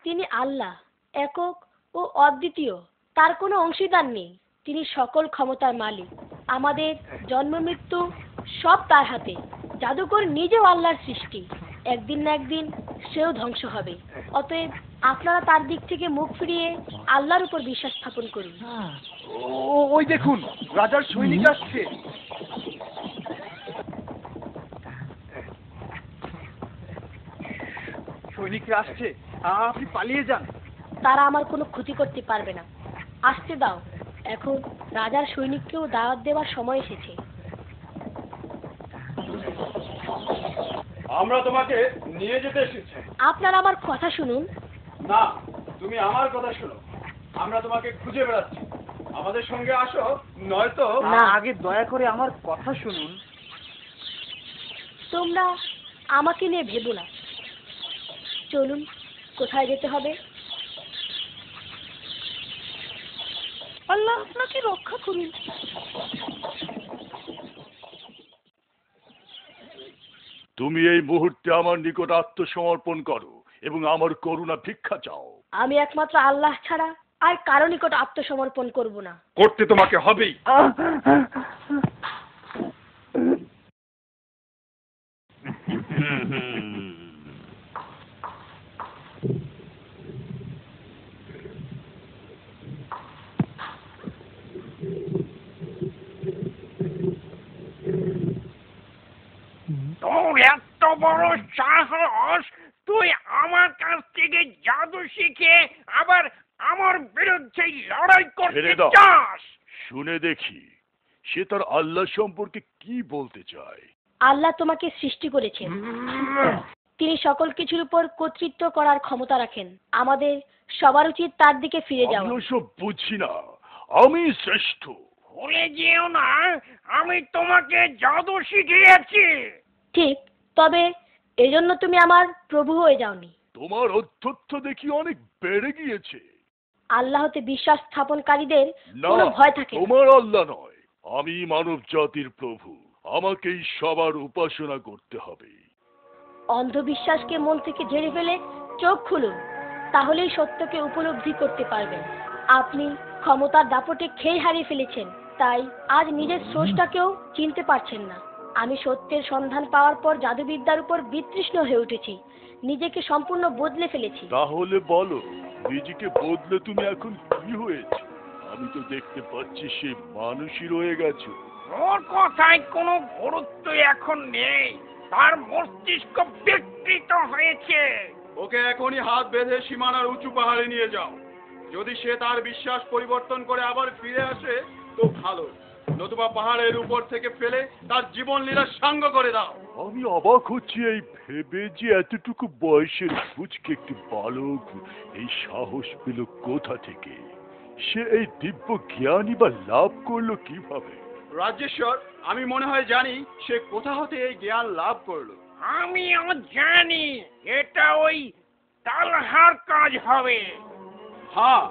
তিনি আল্লাহ, একক ও অদ্বিতীয়। তার কোনো অংশীদার নেই। তিনি সকল ক্ষমতার মালিক। আমাদের জন্ম মৃত্যু সব তার হাতে। জাদুকর নিজেও আল্লাহর সৃষ্টি। একদিন না একদিন সেও ধ্বংস হবে। অতএব আপনারা তার দিক থেকে মুখ ফিরিয়ে আল্লাহর উপর বিশ্বাস স্থাপন করুন। ওই দেখুন, রাজার সৈনিক আসছে। সৈনিকরা আসছে, আপনি পালিয়ে যান। তারা আমার কোনো ক্ষতি করতে পারবে না। আসতে দাও। এখন রাজার সৈনিককেও দাওয়াত দেওয়ার সময় এসেছে। আমরা তোমাকে নিয়ে যেতে এসেছি। আপনারা আমার কথা শুনুন। না, তুমি আমার কথা শোনো। আমরা তোমাকে খুঁজে বেড়াচ্ছি। আমাদের সঙ্গে আসো, নয়তো না। আগে দয়া করে আমার কথা শুনুন। তোমরা আমাকে নিয়ে ভেবো না। চলুন, কোথায় যেতে হবে? আল্লাহ আপনাকে রক্ষা করুন। তুমি এই মুহূর্তে আমার নিকট আত্মসমর্পণ করো এবং আমার করুণা ভিক্ষা চাও। আমি একমাত্র আল্লাহ ছাড়া আর কারো নিকট আত্মসমর্পণ করব না। করতে তোমাকে হবেই। তোর এত বড় সাহস, তুই আমার কাছ থেকে জাদু শিখে আবার আমার বিরুদ্ধে লড়াই করতে ছেড়ে দাও। চাস? শুনে দেখি সে তার আল্লাহ সম্পর্কে কি বলতে চায়। আল্লাহ তোমাকে সৃষ্টি করেছেন। তিনি সকল কিছুর উপর কর্তৃত্ব করার ক্ষমতা রাখেন। আমাদের সবার উচিত তার দিকে ফিরে যাওয়া। আমি সব বুঝি না, আমি শ্রেষ্ঠ। ভুলে যেও না, আমি তোমাকে জাদু শিখিয়েছি। ঠিক, তবে এজন্য তুমি আমার প্রভু হয়ে যাওনি। তোমার অধ্যত্ব দেখি অনেক বেড়ে গিয়েছে। আল্লাহতে বিশ্বাস স্থাপনকারীদের না, কোনো ভয় থাকে না। তোমার আল্লাহ নয়, আমি মানব জাতির প্রভু। আমাকেই সবার উপাসনা করতে হবে। অন্ধবিশ্বাসকে মন থেকে ঝেড়ে ফেলে চোখ খুলুন, তাহলেই সত্যকে উপলব্ধি করতে পারবেন। আপনি ক্ষমতার দাপটে খেই হারিয়ে ফেলেছেন, তাই আজ নিজের স্রষ্টাকেও চিনতে পারছেন না। আমি সত্যের সন্ধান পাওয়ার পর জাদুবিদ্যার উপর বিতৃষ্ণ হয়ে উঠেছি। নিজেকে সম্পূর্ণ বদলে ফেলেছি। তাহলে বলো, নিজেকে বদলে তুমি এখন কি হয়েছে? আমি তো দেখতে পাচ্ছি সে মানুষই রয়ে গেছে। ওর কথায় কোনো গুরুত্ব এখন নেই, তার মস্তিষ্ক বিকৃত হয়েছে। ওকে এখনই হাত বেঁধে সীমানার উঁচু পাহাড়ে নিয়ে যাও। যদি সে তার বিশ্বাস পরিবর্তন করে আবার ফিরে আসে তো ভালো, নতুবা পাহাড়ের উপর থেকে ফেলে তার জীবন লীলা সাঙ্গ করে দাও। আমি অবাক হচ্ছি এই ভেবে যে এতটুকু বয়সের ফুচকে একটি বালক এই সাহস পেল কোথা থেকে? সে এই দিব্য জ্ঞানই বা লাভ করলো কিভাবে? রাজ্যেশ্বর, আমি মনে হয় জানি সে কোথা হতে এই জ্ঞান লাভ করলো। আমিও জানি এটা ওই তালহার কাজ হবে। হ্যাঁ,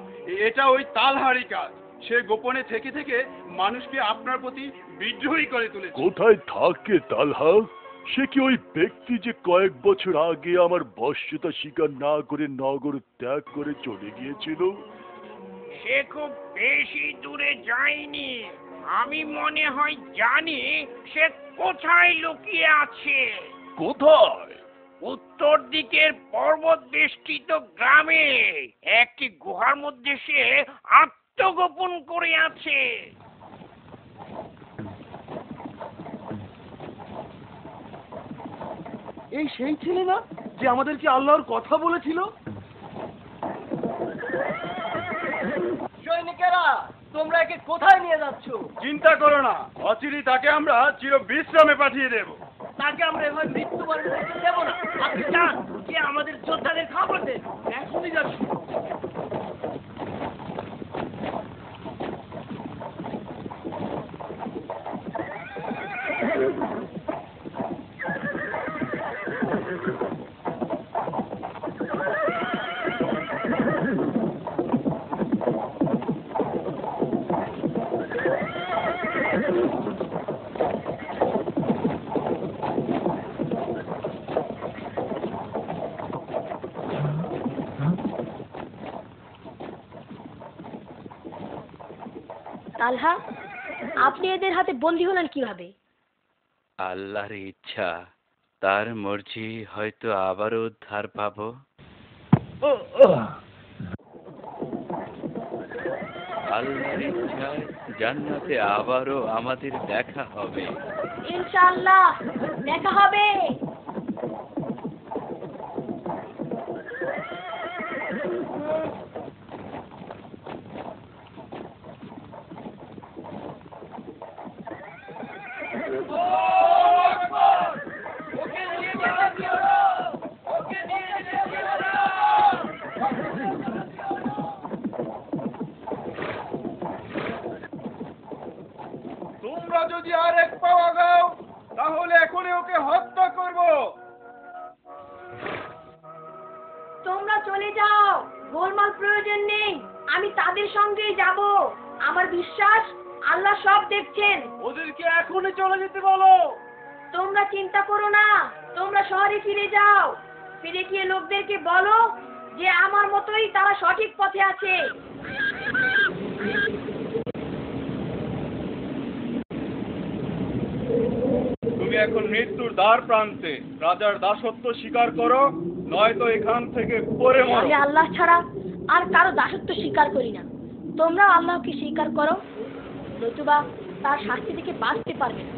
এটা ওই তালহারি কাজ। সে গোপনে থেকে থেকে মানুষকে আপনার প্রতি বিদ্রোহী করে তুলেছে। কোথায় থাকে তালহা? সে কি ওই ব্যক্তি যে কয়েক বছর আগে আমার বশ্যতা স্বীকার না করে নগর ত্যাগ করে চলে গিয়েছিল? সে খুব বেশি দূরে যায়নি। আমি মনে হয় জানি সে কোথায় লুকিয়ে আছে। কোথায়? উত্তর দিকের পর্বত বেষ্টিত গ্রামে একটি গুহার মধ্যে সে আত্মগোপন করে আছে। এই সেই ছেলে না যে আমাদেরকে আল্লাহর কথা বলেছিল? সৈনিকেরা, তোমরা একে কোথায় নিয়ে যাচ্ছ? চিন্তা করো না, অচিরেই তাকে আমরা চির বিশ্রামে পাঠিয়ে দেব। তাকে আমরা এভাবে মৃত্যুবরণ করতে দেব না। আপনি চান যে আমাদের যোদ্ধাদের খবর দেন? এখনই যাচ্ছি। তালহা, আপনি এদের হাতে বন্দী হলেন কিভাবে? আল্লাহর ইচ্ছা, তার মর্জি, হয়তো আবারও উদ্ধার পাবো। আল্লাহর ইচ্ছায় জান্নাতে আবারও আমাদের দেখা হবে। ইনশাআল্লাহ দেখা হবে। তোমরা যদি আর এক পাও আগাও তাহলে এখনই ওকে হত্যা করব। তোমরা চলে যাও, গোলমাল প্রয়োজন নেই। আমি তাদের সঙ্গেই যাব। আমার বিশ্বাস আল্লাহ সব দেখছেন। ওদেরকে এখনই চলে যেতে বলো। তোমরা চিন্তা করো না, তোমরা শহরে ফিরে যাও। ফিরে গিয়ে লোকদেরকে বলো যে আমার মতোই তারা সঠিক পথে আছে। তুমি এখন মৃত্যুর দ্বার প্রান্তে। রাজার দাসত্ব স্বীকার করো, নয়তো এখান থেকে পড়ে মরো। আমি আল্লাহ ছাড়া আর কারো দাসত্ব স্বীকার করি না। তোমরাও আল্লাহকে স্বীকার করো, নতুবা তার শাস্তি থেকে বাঁচতে পারবে না।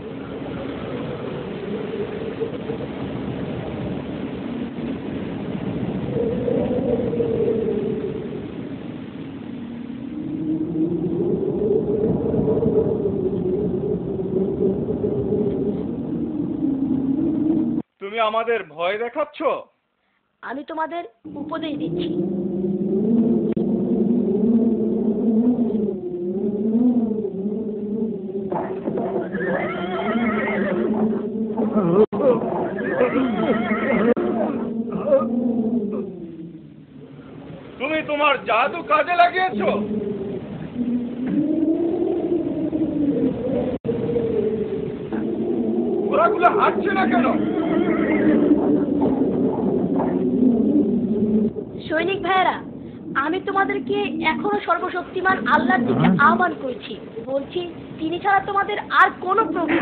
তুমি আমাদের ভয় দেখাচ্ছ? আমি তোমাদের উপদেশ দিচ্ছি। তুমি তোমার জাদু কাজে লাগিয়েছো? ঘোড়াগুলো হাঁটছে না কেন? সৈনিক ভাইয়েরা, আমি তোমাদেরকে এখনো সর্বশক্তিমান আল্লাহর দিকে আহ্বান করছি। বলছি, তিনি ছাড়া তোমাদের আর কোনো প্রভু।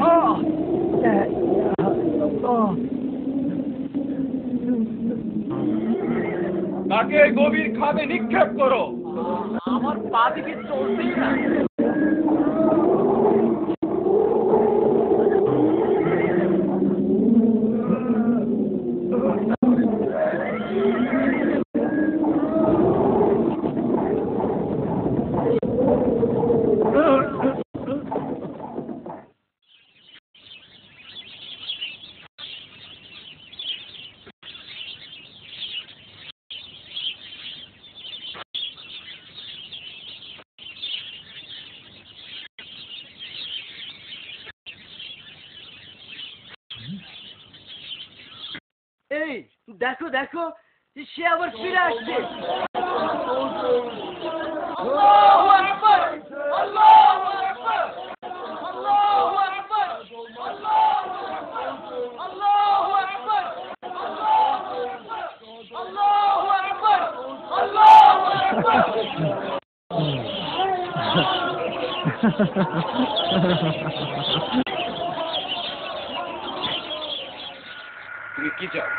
তাকে গভীর খাদে নিক্ষেপ করো। আমার পা দিকে চলতেই না। এই দেখো দেখো, সে আবার ফিরে আসছে। আল্লাহু আকবার, আল্লাহু আকবার, আল্লাহু আকবার, আল্লাহু আকবার, আল্লাহু আকবার, আল্লাহু আকবার। তুমি কি চাও?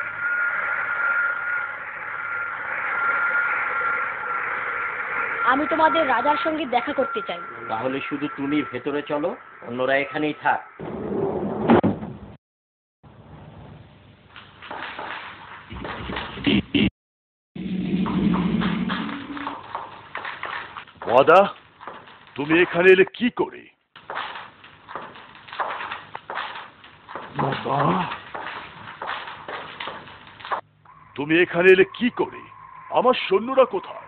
আমি তোমাদের রাজার সঙ্গে দেখা করতে চাই। তাহলে শুধু তুমি ভেতরে চলো, অন্যরা এখানেই থাক। ওয়াদা, তুমি এখানে এলে কি করে? বাবা, তুমি এখানে এলে কি করে? আমার সৈন্যরা কোথায়?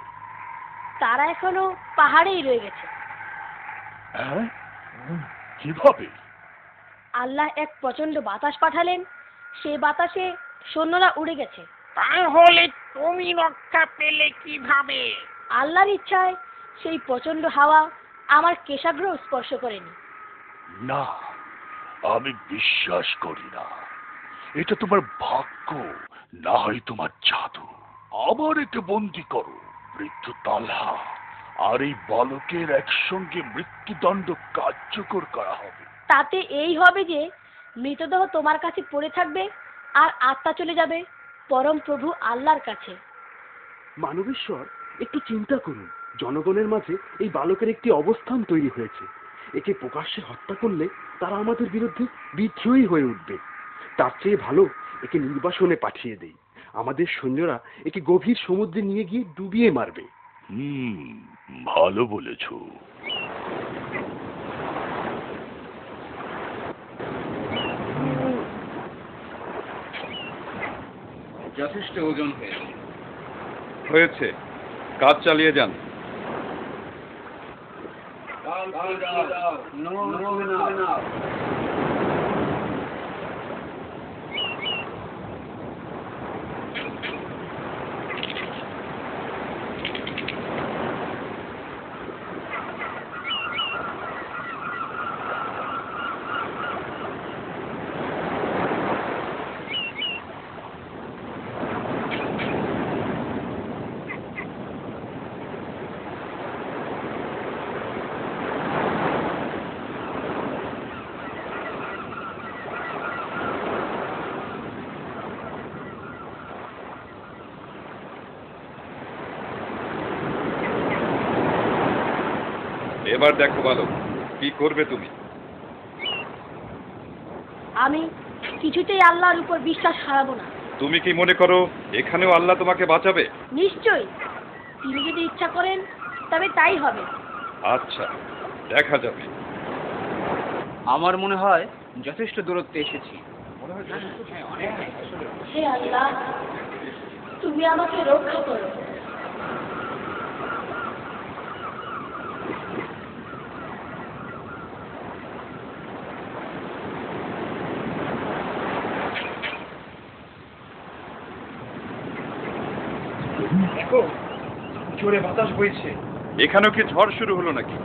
তারা এখনো পাহাড়েই রয়ে গেছে। হ্যাঁ, কিভাবে? আল্লাহ এক প্রচন্ড বাতাস পাঠালেন, সেই বাতাসে সৈন্যরা উড়ে গেছে। তাহলে তুমি রক্ষা পেলে কিভাবে? আল্লাহর ইচ্ছায় সেই প্রচন্ড হাওয়া আমার কেশাগ্র স্পর্শ করেনি। না, আমি বিশ্বাস করি না। এটা তোমার ভাগ্য, না হয় তোমার জাদু। আবার একে বন্দি করো। মৃত্যু তালহা আর এই বালকের একসঙ্গে মৃত্যুদণ্ড কার্যকর করা হবে। তাতে এই হবে যে মৃতদেহ তোমার কাছে পড়ে থাকবে আর আত্মা চলে যাবে পরম প্রভু আল্লাহর কাছে। মানবেশ্বর, একটু চিন্তা করুন। জনগণের মাঝে এই বালকের একটি অবস্থান তৈরি হয়েছে। একে প্রকাশ্যে হত্যা করলে তারা আমাদের বিরুদ্ধে বিদ্রোহী হয়ে উঠবে। তার চেয়ে ভালো একে নির্বাসনে পাঠিয়ে দেই। আমাদের সৈন্যরা একে গভীর সমুদ্রে নিয়ে গিয়ে ডুবিয়ে মারবে। ভালো বলেছ। যথেষ্ট ওজন হয়েছে। কাজ চালিয়ে যান। এবার দেখো বালক, কি করবে তুমি? আমি কিছুতেই আল্লাহর উপর বিশ্বাস হারাবো না। তুমি কি মনে করো এখানেও আল্লাহ তোমাকে বাঁচাবে? নিশ্চয়ই, তিনি যদি ইচ্ছা করেন তবে তাই হবে। আচ্ছা, দেখা যাবে। আমার মনে হয় যথেষ্ট দূরত্বে এসেছি। হে আল্লাহ, তুমি আমাকে রক্ষা করো। দেখো, জোরে বাতাস বইছে। এখানেও কি ঝড় শুরু হলো নাকি?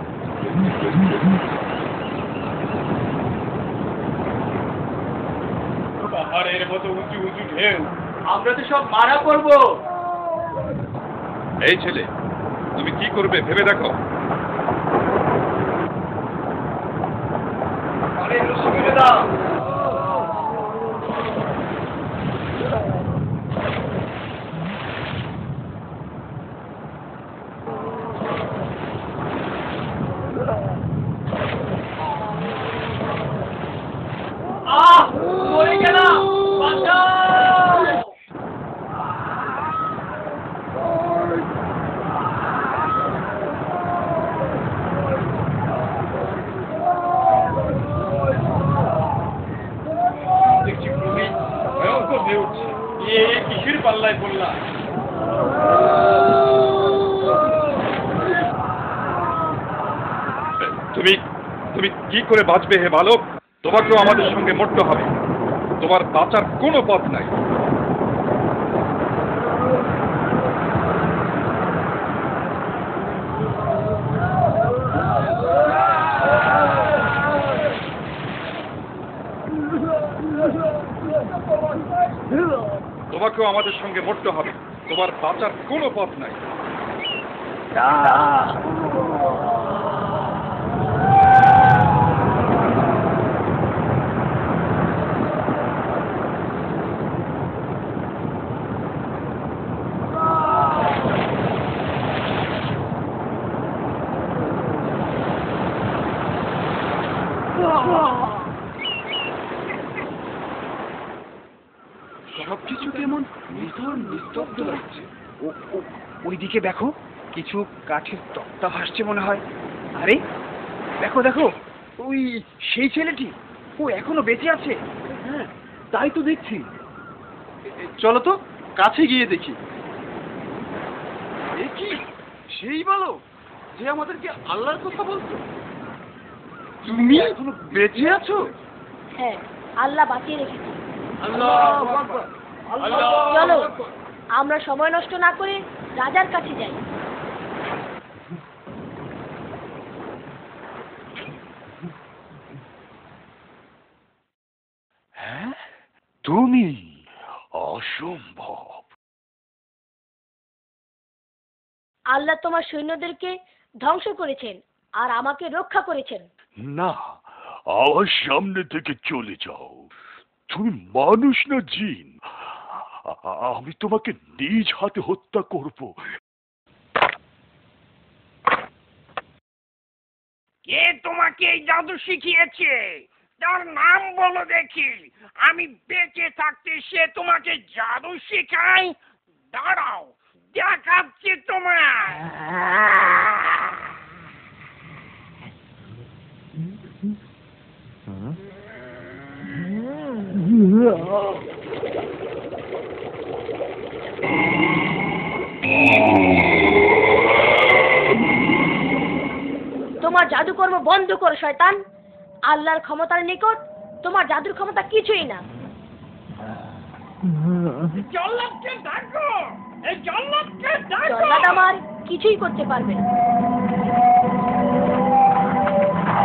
পাহাড়ের মতো উঁচু উঁচু ঢেউ, আমরা তো সব মারা পড়বো। এই ছেলে, তুমি কি করবে ভেবে দেখো। আরে রশি বেঁধে দাও। তুমি তুমি কি করে বাঁচবে হে বালক? তোমাকেও আমাদের সঙ্গে মরতে হবে। তোমার বাঁচার কোনো পথ নাই। তোমাকেও আমাদের সঙ্গে মরতে হবে। তোমার বাঁচার কোনো পথ নাই। সবকিছু কেমন নিথর নিস্তব্ধ লাগছে। ওইদিকে দেখো, কিছু কাঠের তক্তা ভাসছে মনে হয়। আরে দেখো দেখো, ওই সেই ছেলেটি, ও এখনো বেঁচে আছে। হ্যাঁ, তাই তো দেখছি। চলো তো কাছে গিয়ে দেখি। এ কি সেই বালক যে আমাদেরকে আল্লাহর কথা বলতো? তুমি এখনো বেঁচে আছো? হ্যাঁ, আল্লাহ বাঁচিয়ে রেখেছে। আল্লাহু আকবার। চলো আমরা সময় নষ্ট না করে রাজার কাছে যাই। হ্যাঁ, তুমি? অসম্ভব। আল্লাহ তোমার সৈন্যদেরকে ধ্বংস করেছেন আর আমাকে রক্ষা করেছেন। না, আমার সামনে থেকে চলে যাও। তুমি মানুষ না জিন। আমি তোমাকে নিজ হাতে হত্যা করব। কে তোমাকে এই জাদু শিখিয়েছে? তার নাম বলো দেখি। আমি বেঁচে থাকতে সে তোমাকে জাদু শেখায়? দাঁড়াও, দেখাচ্ছি তোমার। তোমার জাদুকর্ম বন্ধ করো শয়তান। আল্লাহর ক্ষমতার নিকট তোমার জাদুর ক্ষমতা কিছুই না। জল্লাদকে ডাকো, এই জল্লাদকে ডাকো। জল্লাদ আমার কিছুই করতে পারবে না।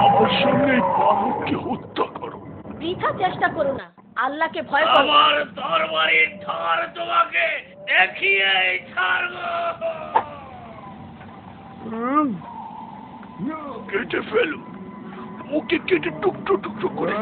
আমার সামনে এই বালককে হত্যা করো। বৃথা চেষ্টা করো না, আল্লাহকে ভয় করো। আমার তরবারির ধার তোমাকে দেখিয়ে ছাড়বো। কেটে ফেলো, ওকে কেটে টুকরো টুকরো করে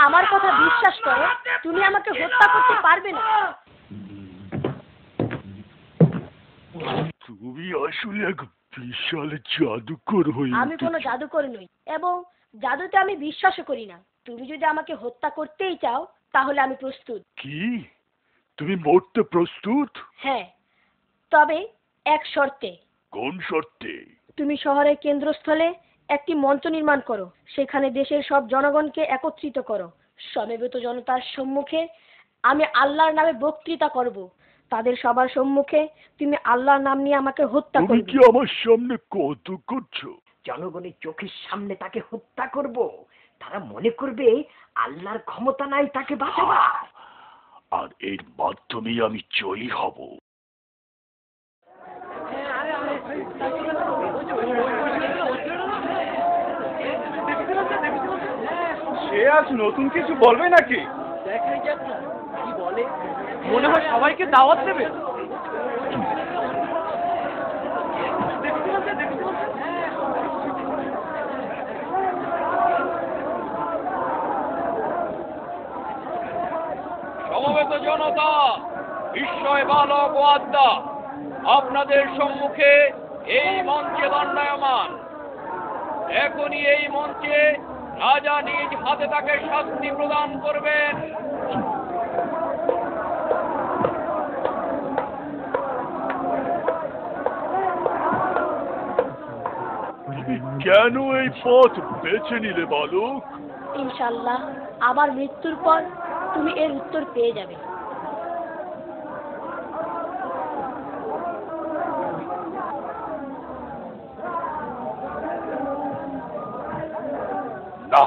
আমার কথা বিশ্বাস করো, তুমি আমাকে হত্যা করতে পারবে না। তুমি আসলে এক বিশাল জাদুকর হয়ে আমি কোনো জাদুকর নই এবং জাদুতে আমি বিশ্বাসও করি না। তুমি যদি আমাকে হত্যা করতেই চাও তাহলে আমি প্রস্তুত। কি? তুমি মরতে প্রস্তুত? হ্যাঁ, তবে এক শর্তে। কোন শর্তে? তুমি শহরের কেন্দ্রস্থলে একটি মঞ্চ নির্মাণ করো। সেখানে দেশের সব জনগণকে একত্রিত করো। সমবেত জনতার সম্মুখে আমি আল্লাহর নামে বক্তৃতা করব। তাদের সবার সম্মুখে তুমি আল্লাহর নাম নিয়ে আমাকে হত্যা করবে। তুমি কি আমার সামনে কত করছো? জনগণের চোখের সামনে তাকে হত্যা করব। তারা মনে করবে আল্লাহর ক্ষমতা নাই তাকে বাঁচাবার। আর এর মাধ্যমে আমি জয়ী হব। সে আজ নতুন কিছু বলবে নাকি? দেখাই যাক না কি বলে। মনে হয় সবাইকে দাওয়াত দেবে। সমবেত জনতা, বিস্ময় বালক ও আদ্যা, আপনাদের সম্মুখে এই মঞ্চে দণ্ডায়মান। এখনই এই মঞ্চে রাজা নিজ হাতে তাকে শাস্তি প্রদান করবেন। কেন এই পথ বেছে নিলে বালক? ইনশাআল্লাহ আমার মৃত্যুর পর তুমি এর উত্তর পেয়ে যাবে। না,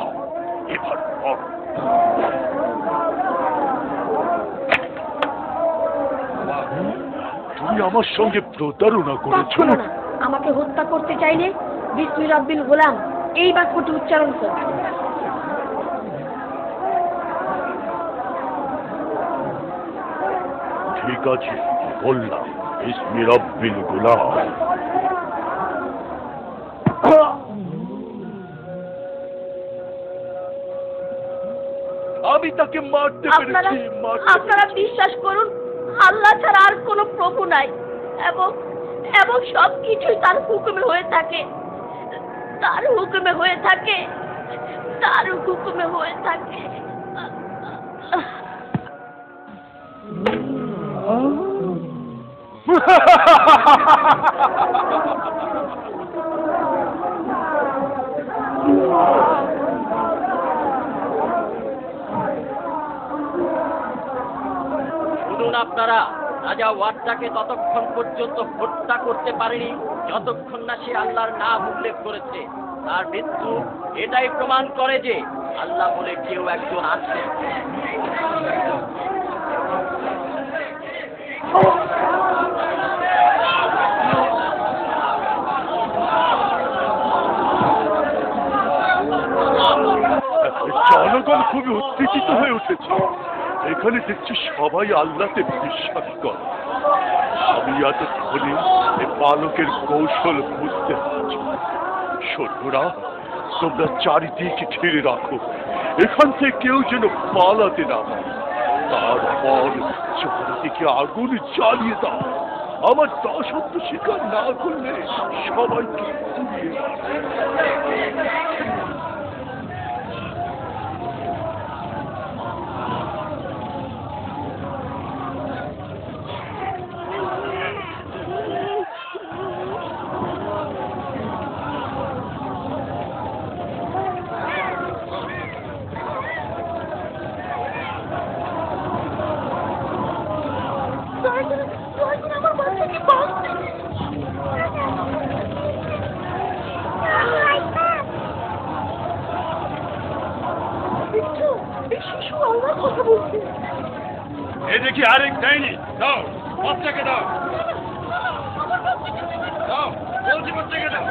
এবার পড়। তুমি আমার সঙ্গে প্রতারণা করেছো। কখনো না। আমাকে হত্যা করতে চাইলে বিসমি রাব্বিল গোলাম এই বাক্যটি উচ্চারণ করো। ঠিক আছে, বললাম বিসমি রাব্বিল গোলাম। আমি তাকে মারতে পেরেছি। আপনারা বিশ্বাস করুন, আল্লাহ ছাড়া আর কোনো প্রভু নাই এবং এবং সবকিছুই তার হুকুমে হয়ে থাকে, তার হুকুমে হয়ে থাকে, তার হুকুমে হয়ে থাকে। শুনুন আপনারা, রাজা ওয়ার্দাকে ততক্ষণ পর্যন্ত হত্যা করতে পারেনি যতক্ষণ না সে আল্লাহর নাম উল্লেখ করেছে। তার মৃত্যু এটাই প্রমাণ করে যে আল্লাহ বলে কেউ একজন আছে। জনগণ খুবই উত্তেজিত হয়ে উঠেছে। এখানে দেখছি সবাই আল্লাহতে বিশ্বাস করে। আমি এতক্ষণে এই বালকের কৌশল বুঝতে পারছি। সৈন্যরা, তোমরা চারিদিকে ঘিরে রাখো, এখান থেকে কেউ যেন পালাতে না পারে। তারপর চারিদিকে আগুন জ্বালিয়ে দাও। আমার দাসত্ব স্বীকার না করলে সবাইকে পুড়িয়ে দাও। এ দেখি আরেক দেয়নি। দাও বাচ্চাকে, দাও দাও, বলছি বাচ্চাকে দাও।